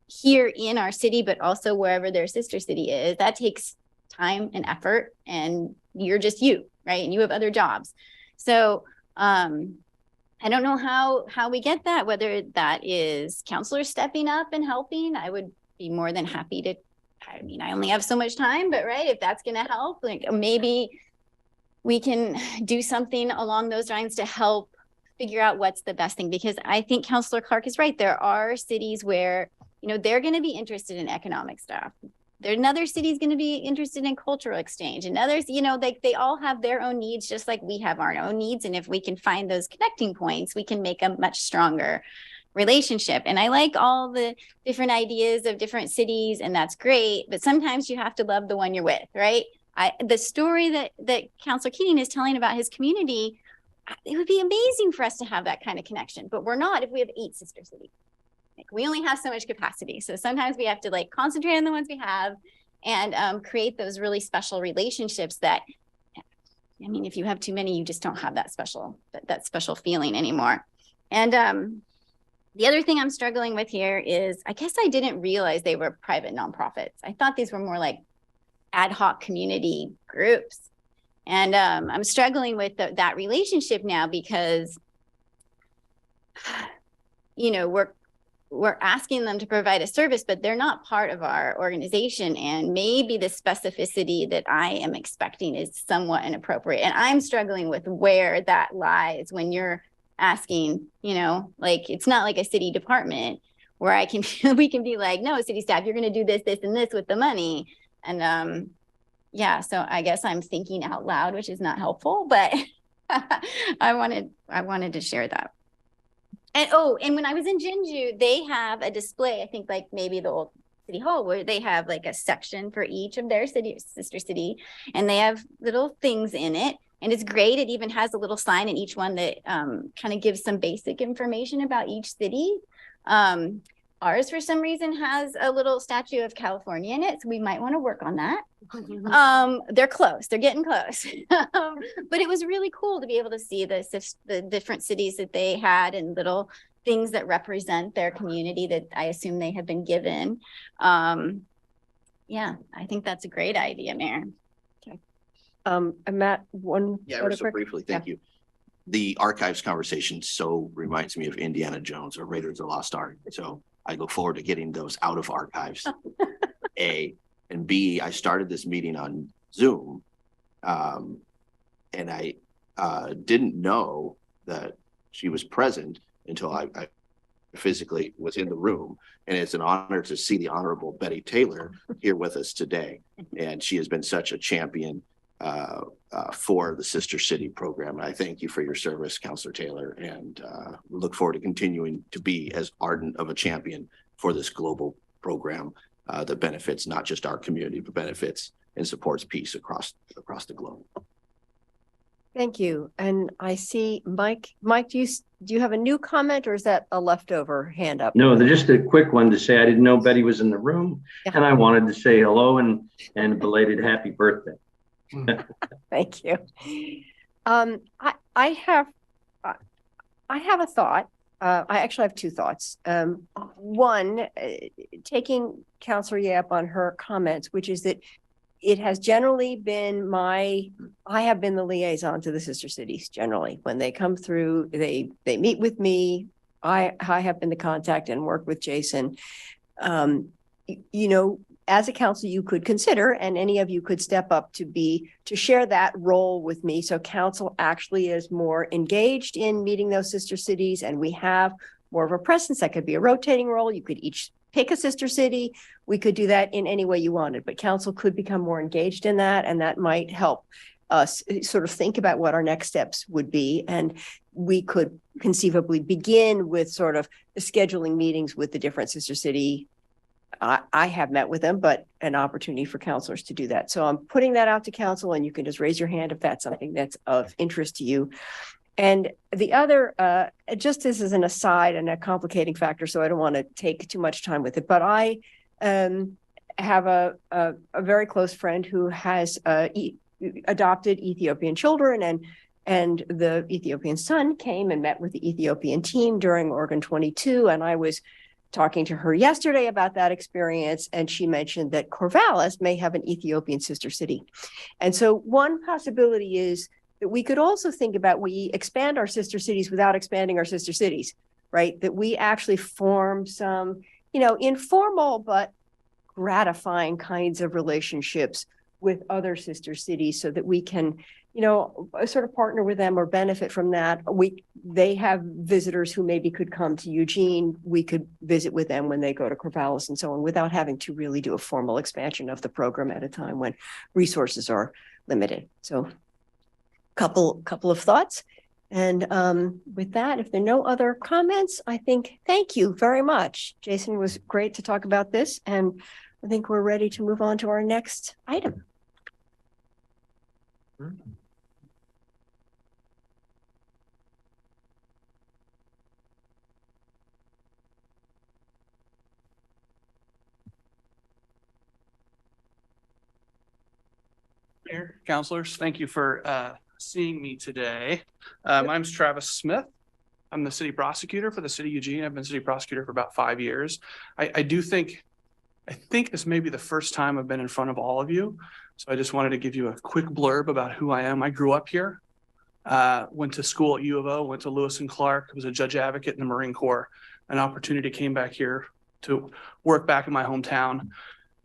here in our city, but also wherever their sister city is, that takes time and effort, and you're just you, right? And you have other jobs. So I don't know how we get that, whether that is counselors stepping up and helping. I would be more than happy to. I mean, I only have so much time, but right, if that's going to help, like maybe we can do something along those lines to help figure out what's the best thing. Because I think Councilor Clark is right. There are cities where, they're going to be interested in economic stuff. There's another city's going to be interested in cultural exchange, and others, they all have their own needs, just like we have our own needs. And if we can find those connecting points, we can make a much stronger relationship. And I like all the different ideas of different cities, and that's great, but sometimes you have to love the one you're with, right? The story that Councilor Keating is telling about his community, it would be amazing for us to have that kind of connection, but we're not if we have 8 sister cities. Like, we only have so much capacity. So sometimes we have to concentrate on the ones we have and create those really special relationships that, if you have too many, you just don't have that special feeling anymore. And the other thing I'm struggling with here is, I guess I didn't realize they were private nonprofits. I thought these were more like ad hoc community groups. And I'm struggling with that relationship now because, we're asking them to provide a service, but they're not part of our organization. And maybe the specificity that I am expecting is somewhat inappropriate. And I'm struggling with where that lies when you're asking, it's not like a city department where we can be like, no, city staff, you're going to do this, this, and this with the money. And so I guess I'm thinking out loud, which is not helpful, but I wanted to share that. And when I was in Jinju, they have a display, I think maybe the old city hall, where they have a section for each of their sister city, and they have little things in it. And it's great. It even has a little sign in each one that kind of gives some basic information about each city. Ours, for some reason, has a little statue of California in it. So we might want to work on that. They're close. They're getting close. But it was really cool to be able to see the different cities that they had and little things that represent their community that I assume they have been given. I think that's a great idea, Mayor. And Matt, one. Yeah, ever so briefly, thank you. The archives conversation so reminds me of Indiana Jones or Raiders of the Lost Ark. So I look forward to getting those out of archives. A, and B, I started this meeting on Zoom, and I didn't know that she was present until I physically was in the room. And it's an honor to see the Honorable Betty Taylor here with us today. And she has been such a champion for the Sister City program. I thank you for your service, Councilor Taylor, and look forward to continuing to be as ardent of a champion for this global program that benefits not just our community, but benefits and supports peace across the globe. Thank you. And I see Mike. Mike, do you have a new comment, or is that a leftover hand up? No, just a quick one to say I didn't know Betty was in the room, and I wanted to say hello and belated happy birthday. Thank you. I have a thought. I actually have two thoughts. One, taking Councilor Yap on her comments, which is that it has generally been I have been the liaison to the sister cities generally. When they come through, they meet with me. I have been the contact and work with Jason. You know, as a council, you could consider, and any of you could step up to share that role with me. So council actually is more engaged in meeting those sister cities, and we have more of a presence. That could be a rotating role. You could each pick a sister city. We could do that in any way you wanted, but council could become more engaged in that, and that might help us sort of think about what our next steps would be. And we could conceivably begin with sort of scheduling meetings with the different sister city. I have met with them, but an opportunity for counselors to do that. So I'm putting that out to council, and you can just raise your hand if that's something that's of interest to you. And the other, just as an aside and a complicating factor, so I don't want to take too much time with it, but I have a very close friend who has adopted Ethiopian children, and the Ethiopian son came and met with the Ethiopian team during Oregon 22, and I was talking to her yesterday about that experience, and she mentioned that Corvallis may have an Ethiopian sister city. And so one possibility is that we could also think about, we expand our sister cities without expanding our sister cities, right? That we actually form some, informal but gratifying kinds of relationships with other sister cities so that we can, sort of partner with them or benefit from that. They have visitors who maybe could come to Eugene. We could visit with them when they go to Corvallis and so on, without having to really do a formal expansion of the program at a time when resources are limited. So couple of thoughts. And with that, if there are no other comments, I think, thank you very much. Jason, was great to talk about this. And I think we're ready to move on to our next item. Mayor, councilors, thank you for seeing me today. My name is Travis Smith. I'm the city prosecutor for the city of Eugene. I've been city prosecutor for about 5 years. I think this may be the first time I've been in front of all of you. So I just wanted to give you a quick blurb about who I am. I grew up here, went to school at U of O, went to Lewis and Clark, was a judge advocate in the Marine Corps. An opportunity came back here to work back in my hometown.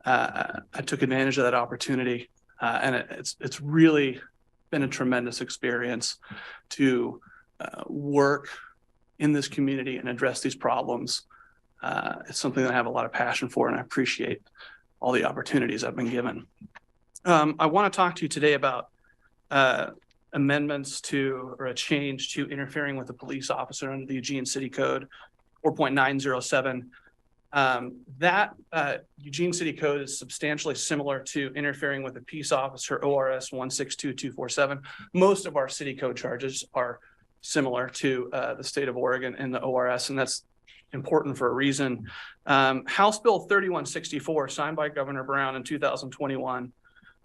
I took advantage of that opportunity. And it's really been a tremendous experience to work in this community and address these problems. It's something that I have a lot of passion for, and I appreciate all the opportunities I've been given. I want to talk to you today about amendments to, or a change to, interfering with a police officer under the Eugene City Code 4.907. That Eugene City Code is substantially similar to interfering with a peace officer, ORS 162247. Most of our city code charges are similar to the state of Oregon and the ORS, and that's important for a reason. House Bill 3164, signed by Governor Brown in 2021,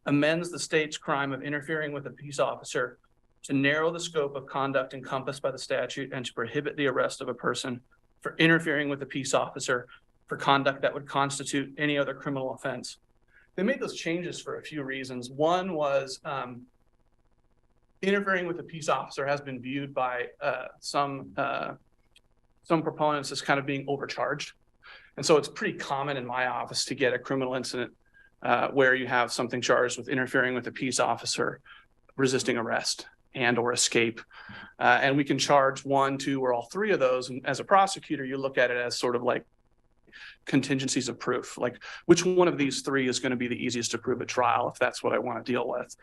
amends the state's crime of interfering with a peace officer to narrow the scope of conduct encompassed by the statute and to prohibit the arrest of a person for interfering with a peace officer for conduct that would constitute any other criminal offense. They made those changes for a few reasons. One was interfering with a peace officer has been viewed by some proponents as kind of being overcharged. And so it's pretty common in my office to get a criminal incident where you have something charged with interfering with a peace officer resisting arrest. and or escape. And we can charge 1, 2, or all 3 of those. And as a prosecutor, you look at it as sort of like contingencies of proof, like which one of these 3 is going to be the easiest to prove at trial, if that's what I want to deal with.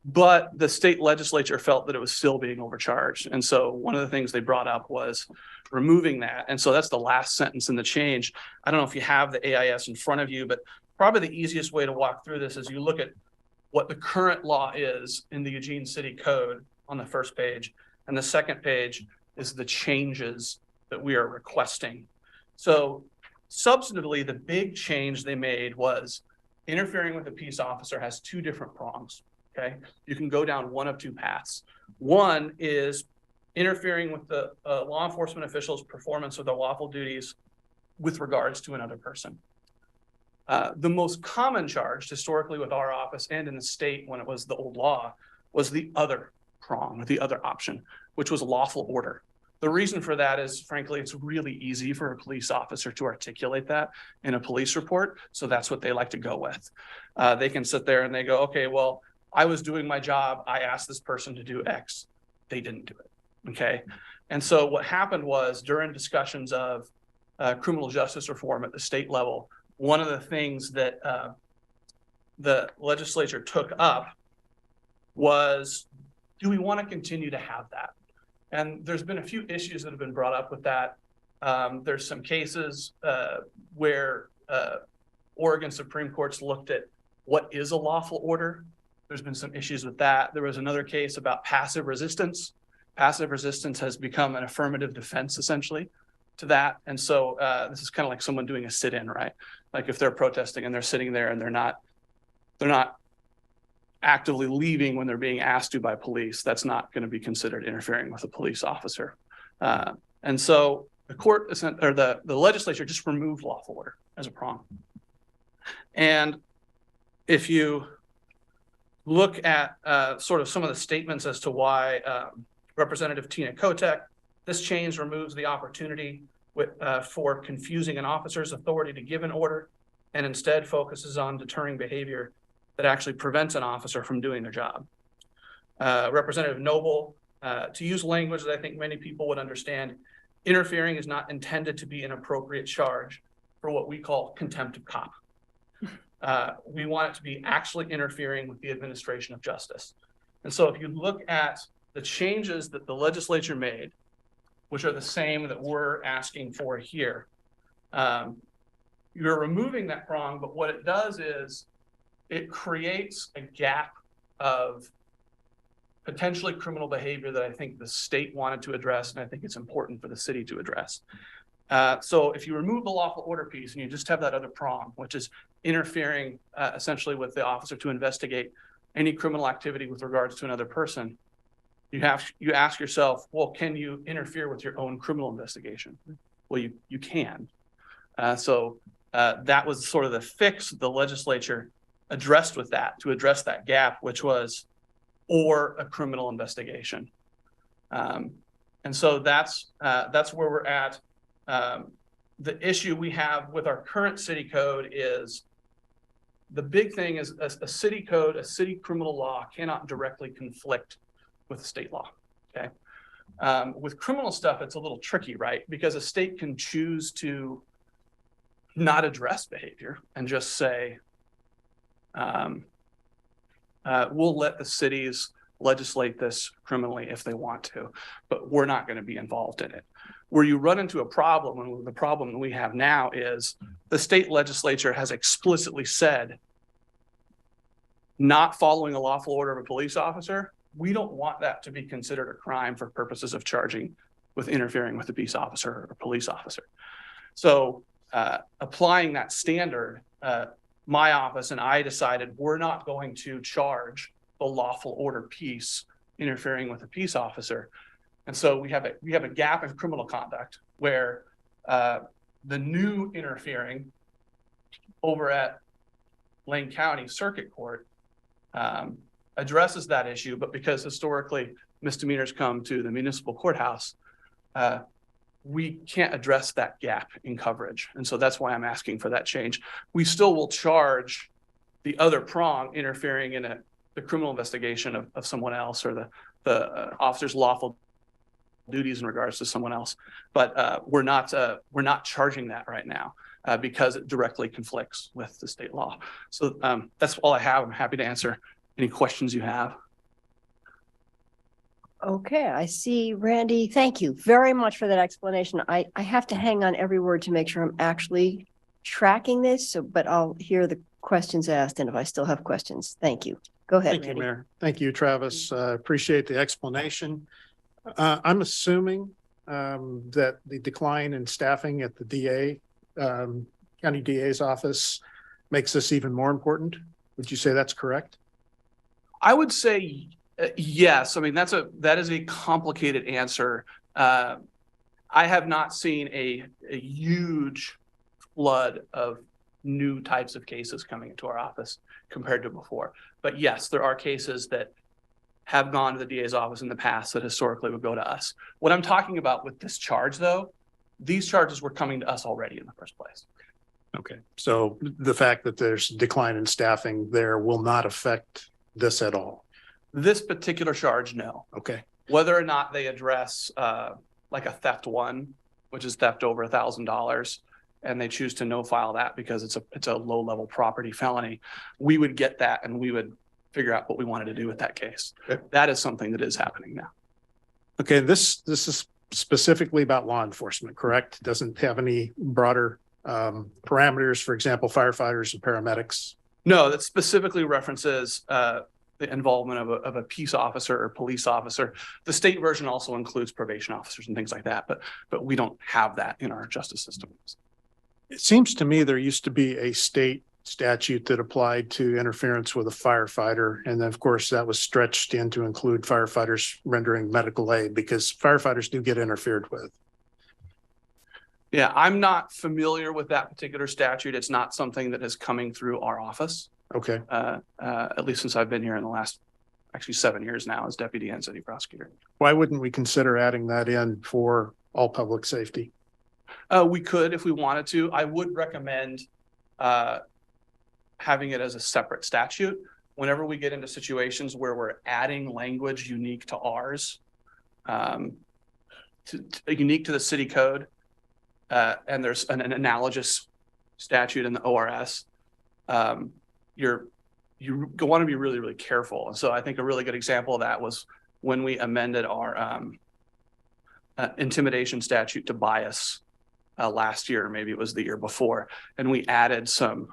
But the state legislature felt that it was still being overcharged. And so one of the things they brought up was removing that. And so that's the last sentence in the change. I don't know if you have the AIS in front of you, but probably the easiest way to walk through this is you look at what the current law is in the Eugene City Code on the first page. And the second page is the changes that we are requesting. So substantively, the big change they made was interfering with a peace officer has 2 different prongs. Okay, you can go down one of 2 paths. One is interfering with the law enforcement officials' performance of their lawful duties with regards to another person. The most common charge historically with our office and in the state when it was the old law was the other prong, the other option, which was lawful order. The reason for that is, frankly, it's really easy for a police officer to articulate that in a police report. So that's what they like to go with. They can sit there and they go, okay, well, I was doing my job. I asked this person to do X. They didn't do it. Okay. And so what happened was during discussions of criminal justice reform at the state level, one of the things that the legislature took up was, do we want to continue to have that? And there's been a few issues that have been brought up with that. There's some cases where Oregon Supreme Court's looked at what is a lawful order. There's been some issues with that. There was another case about passive resistance. Passive resistance has become an affirmative defense essentially to that. And so this is kind of like someone doing a sit-in, right? Like if they're protesting and they're sitting there and they're not actively leaving when they're being asked to by police, that's not going to be considered interfering with a police officer. And so the court or the legislature just removed lawful order as a prong. And if you look at sort of some of the statements as to why Representative Tina Kotek, this change removes the opportunity for confusing an officer's authority to give an order and instead focuses on deterring behavior that actually prevents an officer from doing their job. Representative Noble, to use language that I think many people would understand, interfering is not intended to be an appropriate charge for what we call contempt of cop. We want it to be actually interfering with the administration of justice. And so if you look at the changes that the legislature made, which are the same that we're asking for here, you're removing that prong, but what it does is it creates a gap of potentially criminal behavior that I think the state wanted to address, and I think it's important for the city to address. So if you remove the lawful order piece and you just have that other prong, which is interfering essentially with the officer to investigate any criminal activity with regards to another person, you ask yourself, well, can you interfere with your own criminal investigation? Well, you can. So that was sort of the fix the legislature addressed with that, to address that gap, which was or a criminal investigation. And so that's where we're at. The issue we have with our current city code is the big thing is a city code, a city criminal law cannot directly conflict with state law. Okay. With criminal stuff, it's a little tricky, right? Because a state can choose to not address behavior and just say, we'll let the cities legislate this criminally if they want to, but we're not going to be involved in it. Where you run into a problem, and the problem that we have now is the state legislature has explicitly said, not following a lawful order of a police officer, we don't want that to be considered a crime for purposes of charging with interfering with a peace officer or police officer. So applying that standard, my office and I decided we're not going to charge the lawful order piece interfering with a peace officer. And so we have a gap in criminal conduct where the new interfering over at Lane County Circuit Court addresses that issue, but because historically misdemeanors come to the municipal courthouse, we can't address that gap in coverage. And so that's why I'm asking for that change. We still will charge the other prong, interfering in a the criminal investigation of someone else or the officer's lawful duties in regards to someone else. But we're not charging that right now because it directly conflicts with the state law. So that's all I have. I'm happy to answer any questions you have. Okay, I see, Randy. Thank you very much for that explanation. I have to hang on every word to make sure I'm actually tracking this, but I'll hear the questions asked, and if I still have questions, thank you. Go ahead, Thank you, Randy. Mayor. Thank you, Travis. Appreciate the explanation. I'm assuming that the decline in staffing at the DA, County DA's office makes this even more important. Would you say that's correct? I would say yes. I mean, that is a complicated answer. I have not seen a huge flood of new types of cases coming into our office compared to before. But yes, there are cases that have gone to the DA's office in the past that historically would go to us. What I'm talking about with this charge, though, these charges were coming to us already in the first place. Okay, so the fact that there's a decline in staffing there will not affect this at all. This particular charge, no. Okay. Whether or not they address like a theft one, which is theft over $1,000, and they choose to no file that because it's a low level property felony, we would get that and we would figure out what we wanted to do with that case. Okay. That is something that is happening now. Okay, this is specifically about law enforcement, correct? Doesn't have any broader parameters, for example, firefighters and paramedics? No, that specifically references the involvement of a peace officer or police officer. The state version also includes probation officers and things like that, but we don't have that in our justice system. It seems to me there used to be a state statute that applied to interference with a firefighter. And then, of course, that was stretched in to include firefighters rendering medical aid because firefighters do get interfered with. Yeah, I'm not familiar with that particular statute. It's not something that is coming through our office. Okay. At least since I've been here in the last, actually 7 years now as deputy and city prosecutor. Why wouldn't we consider adding that in for all public safety? We could if we wanted to. I would recommend having it as a separate statute. Whenever we get into situations where we're adding language unique to ours, unique to the city code, and there's an analogous statute in the ORS, you want to be really, really careful. And so I think a really good example of that was when we amended our intimidation statute to bias last year, maybe it was the year before, and we added some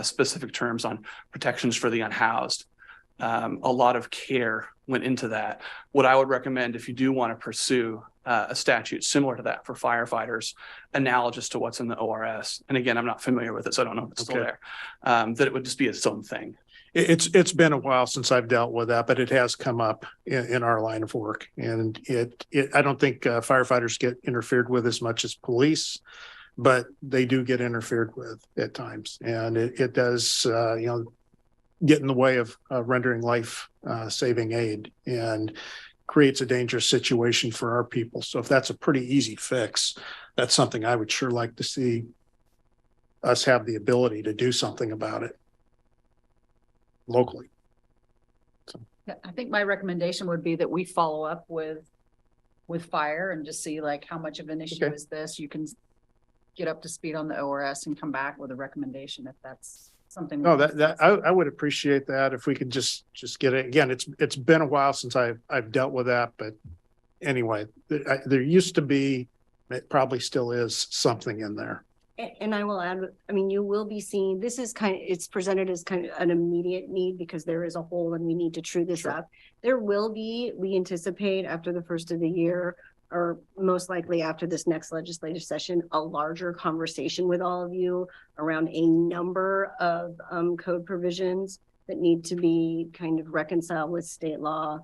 specific terms on protections for the unhoused. A lot of care went into that. What I would recommend if you do want to pursue a statute similar to that for firefighters, analogous to what's in the ORS, and again, I'm not familiar with it, so I don't know if it's still there, that it would just be its own thing. It's been a while since I've dealt with that, but it has come up in our line of work. And I don't think firefighters get interfered with as much as police, but they do get interfered with at times. And it does, get in the way of rendering life saving aid and creates a dangerous situation for our people. So if that's a pretty easy fix, that's something I would sure like to see us have the ability to do something about it locally. I think my recommendation would be that we follow up with fire and just see like how much of an issue is this. You can get up to speed on the ORS and come back with a recommendation if that's something. No, I would appreciate that if we could just get it. Again, it's been a while since I've dealt with that, but anyway, there used to be, it probably still is something in there. And I will add, I mean, you will be seeing, this is it's presented as kind of an immediate need because there is a hole and we need to true this up. There will be, we anticipate after the first of the year, or most likely after this next legislative session, a larger conversation with all of you around a number of code provisions that need to be kind of reconciled with state law.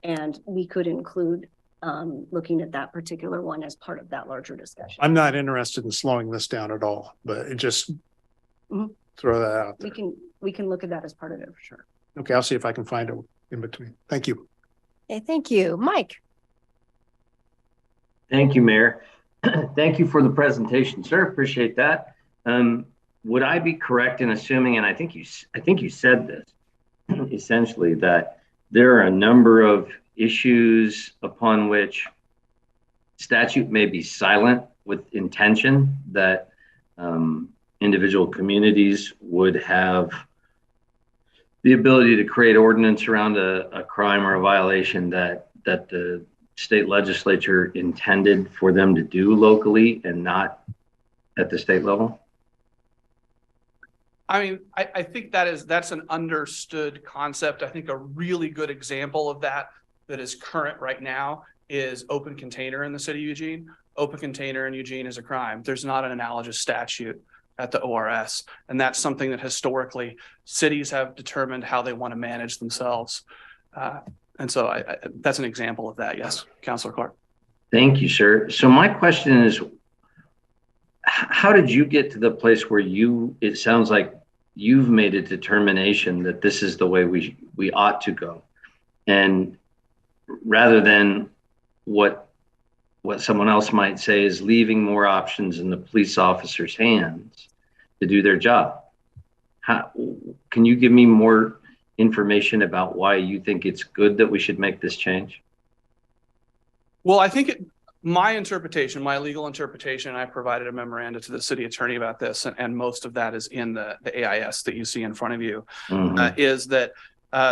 And we could include looking at that particular one as part of that larger discussion. I'm not interested in slowing this down at all, but it just throw that out there. We can look at that as part of it for sure. Okay, I'll see if I can find it in between. Thank you. Okay, thank you. Mike. Thank you, Mayor. Thank you for the presentation, sir. Appreciate that. Would I be correct in assuming, and I think you said this, essentially that there are a number of issues upon which statute may be silent with intention, that individual communities would have the ability to create ordinance around a crime or a violation that the state legislature intended for them to do locally and not at the state level? I mean, I think that's an understood concept. I think a really good example of that is current right now is open container in the city of Eugene. Open container in Eugene is a crime. There's not an analogous statute at the ORS. And that's something that historically cities have determined how they want to manage themselves. And so that's an example of that. Yes, Councilor Clark. Thank you, sir. So my question is, how did you get to the place where it sounds like you've made a determination that this is the way we ought to go, and rather than what someone else might say is leaving more options in the police officer's hands to do their job? Can you give me more information about why you think it's good that we should make this change? Well, I think my interpretation, my legal interpretation, I provided a memorandum to the city attorney about this, and most of that is in the AIS that you see in front of you, is that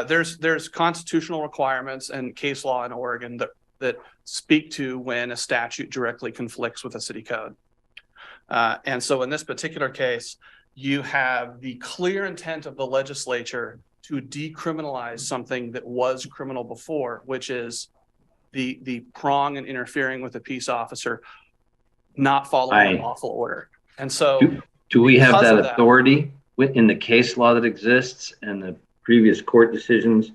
there's constitutional requirements and case law in Oregon that speak to when a statute directly conflicts with a city code. And so in this particular case, you have the clear intent of the legislature to decriminalize something that was criminal before, which is the prong and interfering with a peace officer not following a lawful order. And so do we have that authority in the case law that exists and the previous court decisions?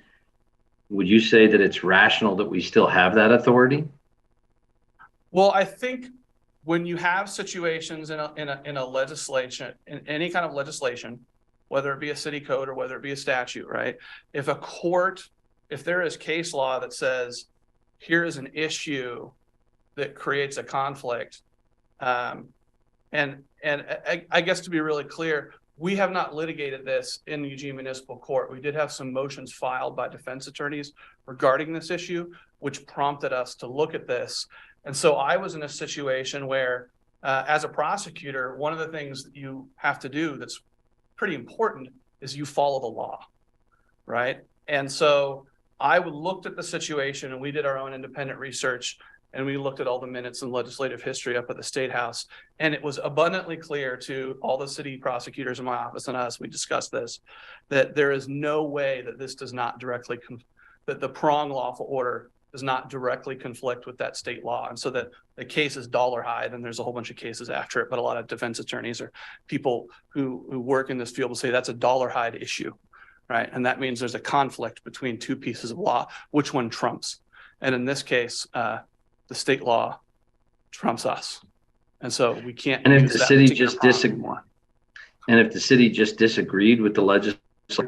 Would you say that it's rational that we still have that authority? Well, I think when you have situations in a legislation, in any kind of legislation, whether it be a city code or whether it be a statute, right? If there is case law that says, here is an issue that creates a conflict. And I guess to be really clear, we have not litigated this in the Eugene Municipal Court. We did have some motions filed by defense attorneys regarding this issue, which prompted us to look at this. And so I was in a situation where, as a prosecutor, one of the things that you have to do that's pretty important is you follow the law, right? And so I looked at the situation, and we did our own independent research, and we looked at all the minutes and legislative history up at the State House. And it was abundantly clear to all the city prosecutors in my office and us, we discussed this, that there is no way that this does not directly, that the prong lawful order does not directly conflict with that state law. And so that the case is Dollarhide, and there's a whole bunch of cases after it, but a lot of defense attorneys or people who work in this field will say that's a Dollarhide issue. Right. And that means there's a conflict between two pieces of law, which one trumps. And in this case, the state law trumps us. And so we can't. And if the city just disagreed, and if the city just disagreed with the legislature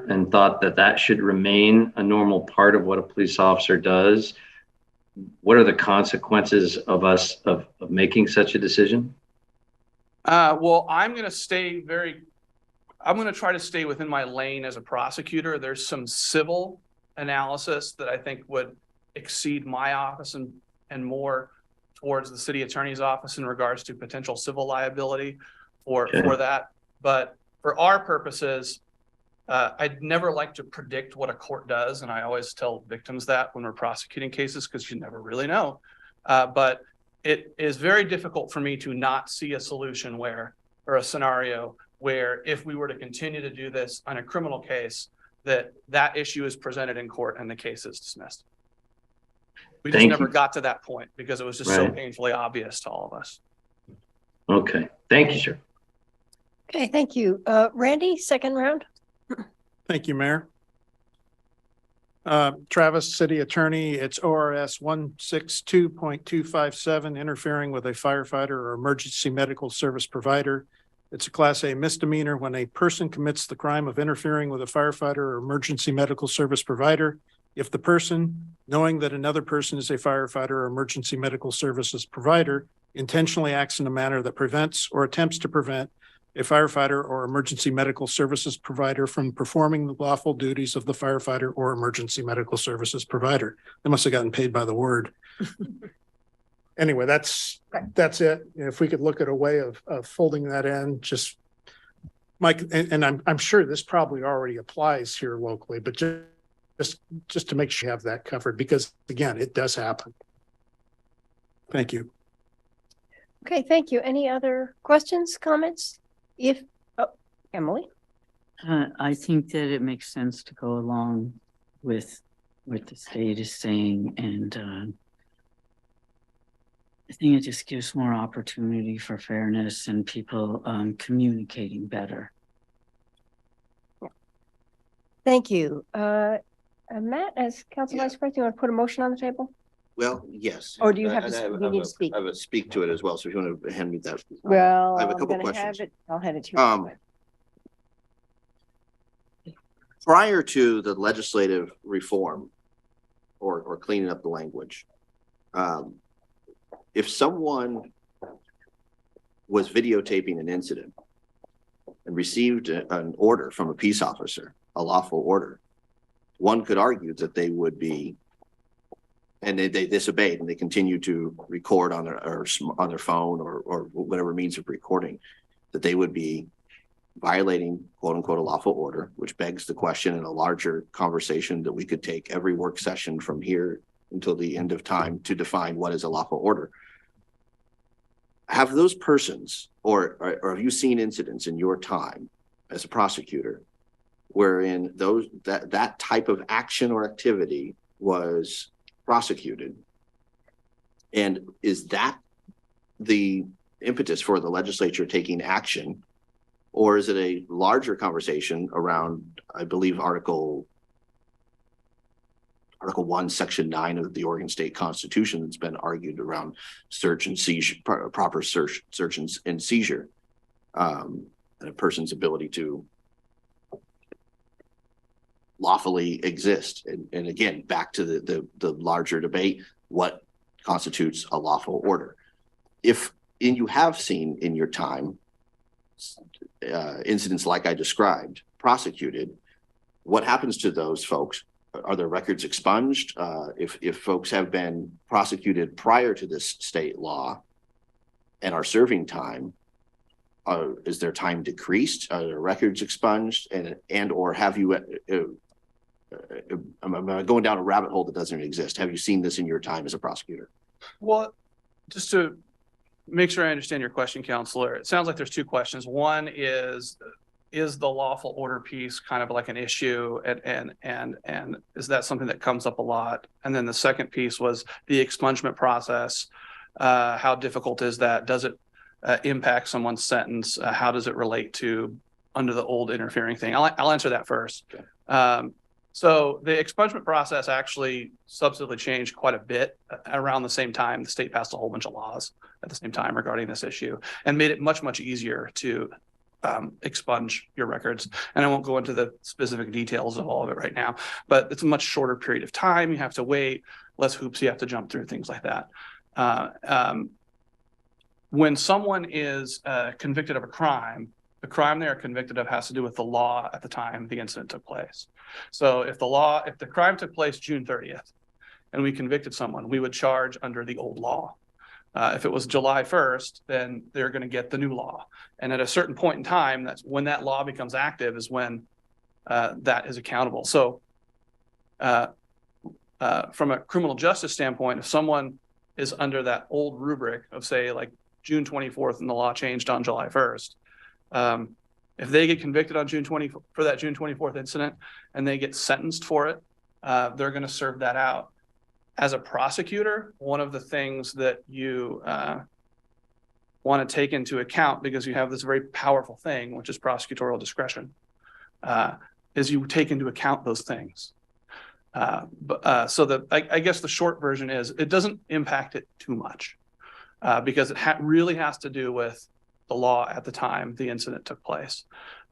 and thought that should remain a normal part of what a police officer does, what are the consequences of making such a decision? Well, I'm going to try to stay within my lane as a prosecutor. There's some civil analysis that I think would exceed my office and more towards the city attorney's office in regards to potential civil liability for that. But for our purposes, I'd never like to predict what a court does. And I always tell victims that when we're prosecuting cases, because you never really know. But it is very difficult for me to not see a solution or a scenario where if we were to continue to do this on a criminal case, that issue is presented in court and the case is dismissed. We just never got to that point because it was just so painfully obvious to all of us. Okay. Thank you, sir. Okay, thank you. Randy, second round. Thank you, Mayor. Travis, City Attorney, it's ORS 162.257, interfering with a firefighter or emergency medical service provider. It's a Class A misdemeanor when a person commits the crime of interfering with a firefighter or emergency medical service provider. If the person, knowing that another person is a firefighter or emergency medical services provider, intentionally acts in a manner that prevents or attempts to prevent a firefighter or emergency medical services provider from performing the lawful duties of the firefighter or emergency medical services provider. They must have gotten paid by the word. Anyway, that's it. If we could look at a way of folding that in, just Mike, and I'm sure this probably already applies here locally, but just to make sure you have that covered, because again, it does happen. Thank you. Okay, thank you. Any other questions, comments? Emily? I think that it makes sense to go along with what the state is saying, and I think it just gives more opportunity for fairness and people communicating better. Thank you. Matt, as Council Vice President, you want to put a motion on the table? Well, yes. Or do you have And to- I you need to speak? I would speak to it as well. So if you want to hand me that. Well, I have a I'm couple gonna have questions. it. I'll hand it to you. Prior to the legislative reform or cleaning up the language, if someone was videotaping an incident and received an order from a peace officer, a lawful order, one could argue that they would be, and they disobeyed and they continue to record on their phone or whatever means of recording, that they would be violating quote unquote a lawful order, which begs the question in a larger conversation that we could take every work session from here until the end of time to define what is a lawful order. Have those persons or have you seen incidents in your time as a prosecutor wherein that type of action or activity was prosecuted? And is that the impetus for the legislature taking action? Or is it a larger conversation around, I believe, Article 1, Section 9 of the Oregon State Constitution that's been argued around search and seizure, proper search and seizure, and a person's ability to lawfully exist. And again, back to the larger debate, what constitutes a lawful order? And you have seen in your time incidents like I described prosecuted, what happens to those folks? Are their records expunged? If folks have been prosecuted prior to this state law and are serving time, is their time decreased? Are their records expunged? And or have you, I'm going down a rabbit hole that doesn't exist. Have you seen this in your time as a prosecutor? Well, just to make sure I understand your question, Counselor, it sounds like there's two questions. One is the lawful order piece kind of like an issue, and is that something that comes up a lot? And then the second piece was the expungement process. How difficult is that? Does it impact someone's sentence? How does it relate to under the old interfering thing? I'll answer that first. Okay. So the expungement process actually substantively changed quite a bit around the same time. The state passed a whole bunch of laws at the same time regarding this issue and made it much, much easier to expunge your records. And I won't go into the specific details of all of it right now, but it's a much shorter period of time. You have to wait, less hoops you have to jump through, things like that. When someone is convicted of a crime, the crime they are convicted of has to do with the law at the time the incident took place. So if the crime took place June 30th and we convicted someone, we would charge under the old law. If it was July 1st, then they're going to get the new law. And at a certain point in time, that's when that law becomes active, is when that is accountable. So from a criminal justice standpoint, if someone is under that old rubric of, say, like June 24th and the law changed on July 1st, if they get convicted on June 20 for that June 24th incident and they get sentenced for it, they're going to serve that out. As a prosecutor, one of the things that you want to take into account, because you have this very powerful thing, which is prosecutorial discretion, is you take into account those things. So I guess the short version is it doesn't impact it too much because it really has to do with the law at the time the incident took place.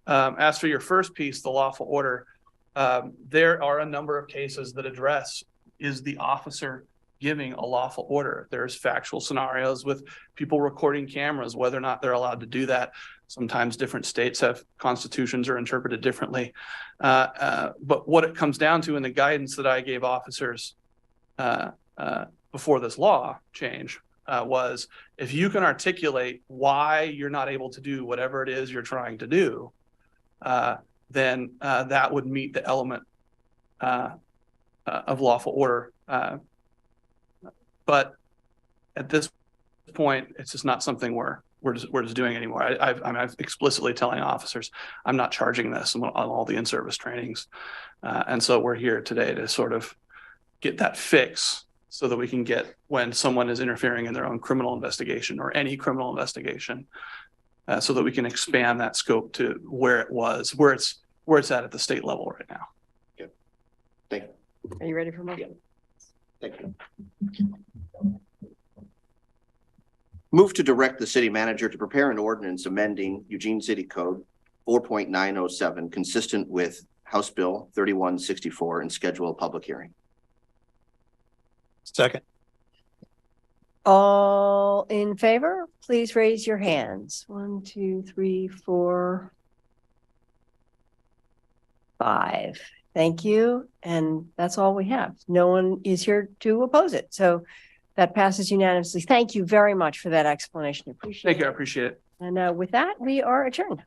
As for your first piece, the lawful order, there are a number of cases that address, is the officer giving a lawful order. There's factual scenarios with people recording cameras, whether or not they're allowed to do that. Sometimes different states have constitutions are interpreted differently. But what it comes down to in the guidance that I gave officers before this law change was, if you can articulate why you're not able to do whatever it is you're trying to do, then that would meet the element of lawful order. But at this point, it's just not something we're just doing anymore. I'm explicitly telling officers, I'm not charging this on all the in-service trainings. And so we're here today to sort of get that fix so that we can get, when someone is interfering in their own criminal investigation or any criminal investigation, so that we can expand that scope to where it's at the state level right now. Good. Thank you. Are you ready for motion? Thank you. Move to direct the city manager to prepare an ordinance amending Eugene City Code 4.907 consistent with House Bill 3164 and schedule a public hearing. Second. All in favor, please raise your hands. 1, 2, 3, 4, 5. Thank you. And that's all we have. No one is here to oppose it. So that passes unanimously. Thank you very much for that explanation. Appreciate it. Thank you. I appreciate it. And with that, we are adjourned.